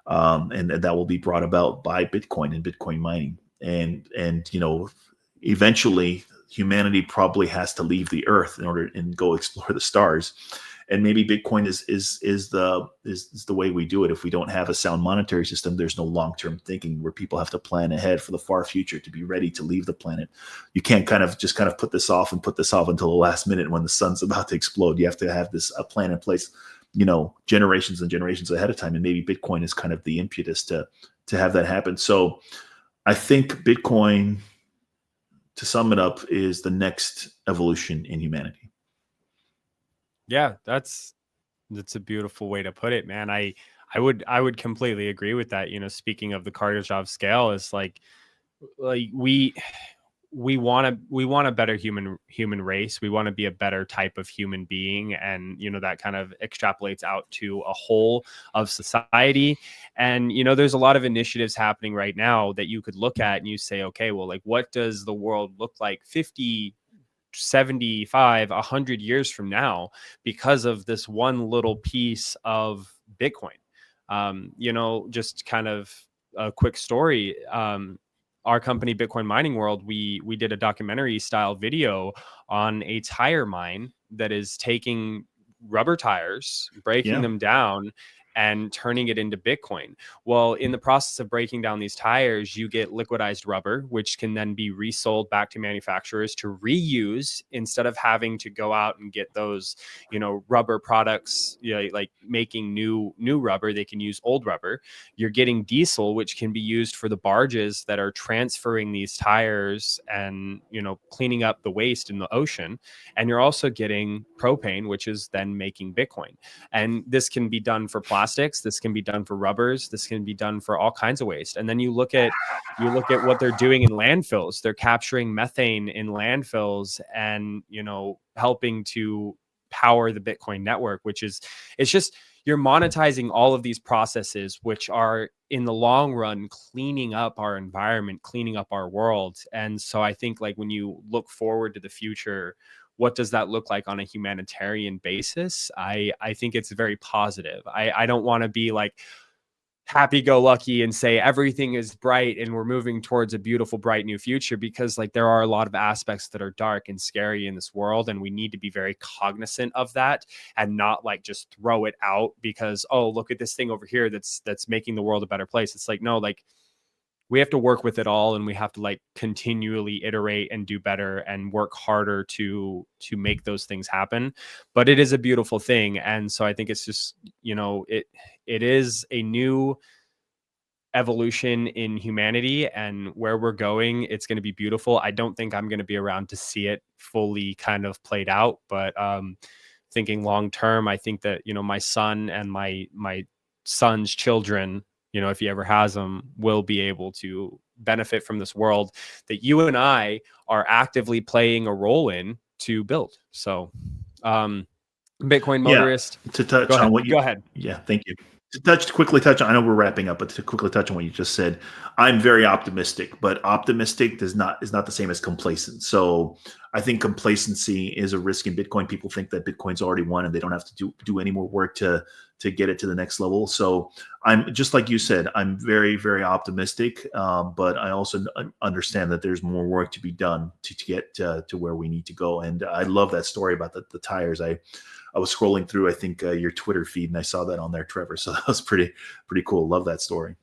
And that will be brought about by Bitcoin and Bitcoin mining. And eventually humanity probably has to leave the earth in order and go explore the stars. And maybe Bitcoin is the way we do it. If we don't have a sound monetary system, there's no long-term thinking where people have to plan ahead for the far future to be ready to leave the planet. You can't just put this off until the last minute when the sun's about to explode. You have to have a plan in place, generations and generations ahead of time. And maybe Bitcoin is kind of the impetus to have that happen. So I think Bitcoin, to sum it up, is the next evolution in humanity. Yeah, that's a beautiful way to put it, man. I would completely agree with that. Speaking of the Kardashev scale, it's like we want a better human race. We want to be a better type of human being, and that kind of extrapolates out to a whole of society. And there's a lot of initiatives happening right now that you could look at and you say, okay, well, like, what does the world look like 50, 75, 100 years from now because of this one little piece of Bitcoin? Just kind of a quick story. Our company, Bitcoin Mining World, we did a documentary style video on a tire mine that is taking rubber tires, breaking Yeah. them down, and turning it into Bitcoin. Well, in the process of breaking down these tires, you get liquidized rubber, which can then be resold back to manufacturers to reuse, instead of having to go out and get those, rubber products, like making new rubber. They can use old rubber. You're getting diesel, which can be used for the barges that are transferring these tires and, cleaning up the waste in the ocean. And you're also getting propane, which is then making Bitcoin. And this can be done for plastics. This can be done for rubbers. This can be done for all kinds of waste. And then you look at what they're doing in landfills. They're capturing methane in landfills and, helping to power the Bitcoin network, it's just, you're monetizing all of these processes, which are in the long run cleaning up our environment, cleaning up our world. And so I think, like, when you look forward to the future, what does that look like on a humanitarian basis? I think it's very positive. I don't want to be like happy-go-lucky and say everything is bright and we're moving towards a beautiful, bright new future, because, like, there are a lot of aspects that are dark and scary in this world, and we need to be very cognizant of that and not, like, just throw it out because, oh, look at this thing over here that's making the world a better place. It's like, no, like, we have to work with it all, and we have to, like, continually iterate and do better and work harder to make those things happen. But it is a beautiful thing. And so I think it's just, it is a new evolution in humanity, and where we're going, it's going to be beautiful. I don't think I'm going to be around to see it fully kind of played out, but thinking long term, I think that, my son and my son's children, if he ever has them, will be able to benefit from this world that you and I are actively playing a role in to build. So, Bitcoin Yeah. Motorist. To touch Go on ahead. what you, Go ahead. yeah, thank you. To quickly touch on, I know we're wrapping up, but to quickly touch on what you just said, I'm very optimistic, but optimistic is not the same as complacent. So I think complacency is a risk in Bitcoin. People think that Bitcoin's already won and they don't have to do any more work to get it to the next level. So I'm just like you said, I'm very, very optimistic, but I also understand that there's more work to be done to get to where we need to go. And I love that story about the tires. I was scrolling through, I think, your Twitter feed, and I saw that on there, Trevor. So that was pretty cool. Love that story.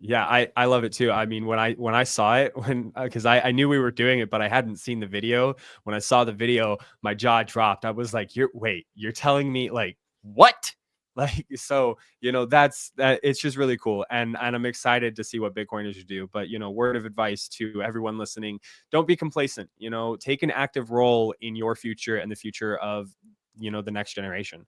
Yeah, I love it too. I mean, when I saw it, because I knew we were doing it, but I hadn't seen the video. When I saw the video, my jaw dropped. I was like, you're telling me, like, what? Like, so, that it's just really cool. And I'm excited to see what Bitcoiners do. But, word of advice to everyone listening, don't be complacent. Take an active role in your future and the future of, the next generation.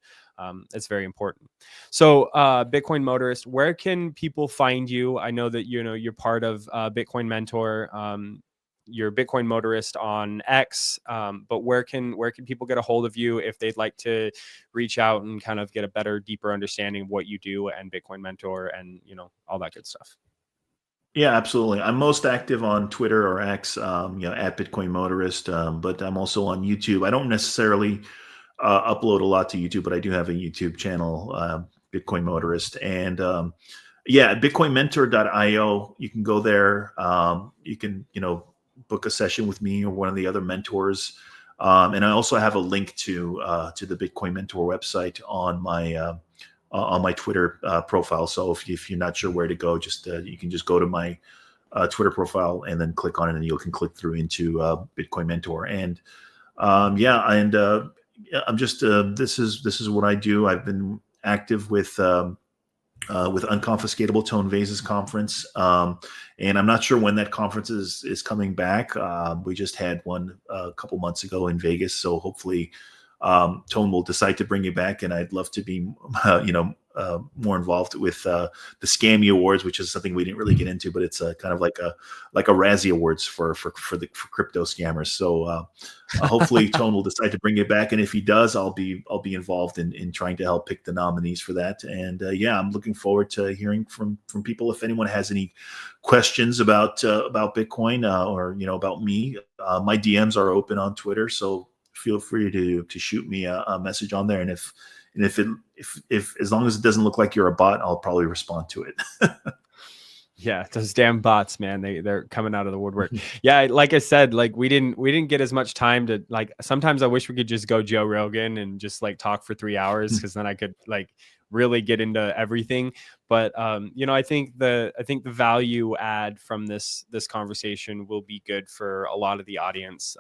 It's very important. So, Bitcoin Motorist, where can people find you? I know that, you're part of Bitcoin Mentor. You're Bitcoin Motorist on X, but where can people get a hold of you if they'd like to reach out and kind of get a better, deeper understanding of what you do and Bitcoin Mentor and, all that good stuff? Yeah, absolutely. I'm most active on Twitter or X, at Bitcoin Motorist, but I'm also on YouTube. I don't necessarily upload a lot to YouTube, but I do have a YouTube channel, Bitcoin Motorist. And bitcoinmentor.io. You can go there. You can, book a session with me or one of the other mentors. And I also have a link to the Bitcoin Mentor website on my Twitter profile. So if you're not sure where to go, just you can just go to my Twitter profile and then click on it, and you can click through into Bitcoin Mentor. And I'm just this is what I do. I've been active with Unconfiscatable Tone Vases conference, and I'm not sure when that conference is coming back. We just had one a couple months ago in Vegas, so hopefully Tone will decide to bring you back, and I'd love to be, more involved with the Scammy Awards, which is something we didn't really get into, but it's kind of like a Razzie Awards for crypto scammers. So hopefully Tone will decide to bring it back, and if he does, I'll be involved in trying to help pick the nominees for that. And I'm looking forward to hearing from people. If anyone has any questions about Bitcoin or about me, my DMs are open on Twitter, so feel free to shoot me a message on there. And if as long as it doesn't look like you're a bot, I'll probably respond to it. Yeah, those damn bots, man. They're coming out of the woodwork. Yeah, like I said, like we didn't get as much time to, like, sometimes I wish we could just go Joe Rogan and just like talk for 3 hours, because then I could like really get into everything. But I think the value add from this conversation will be good for a lot of the audience.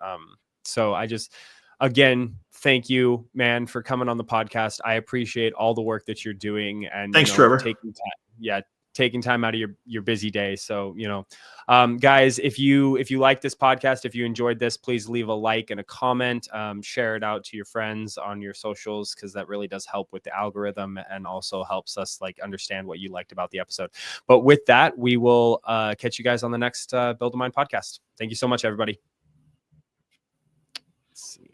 So I just, again, thank you, man, for coming on the podcast. I appreciate all the work that you're doing, and thanks, Trevor. Taking time out of your busy day. So, guys, if you like this podcast, if you enjoyed this, please leave a like and a comment, share it out to your friends on your socials, because that really does help with the algorithm and also helps us like understand what you liked about the episode. But with that, we will catch you guys on the next Build a Mind podcast. Thank you so much, everybody. Let's see.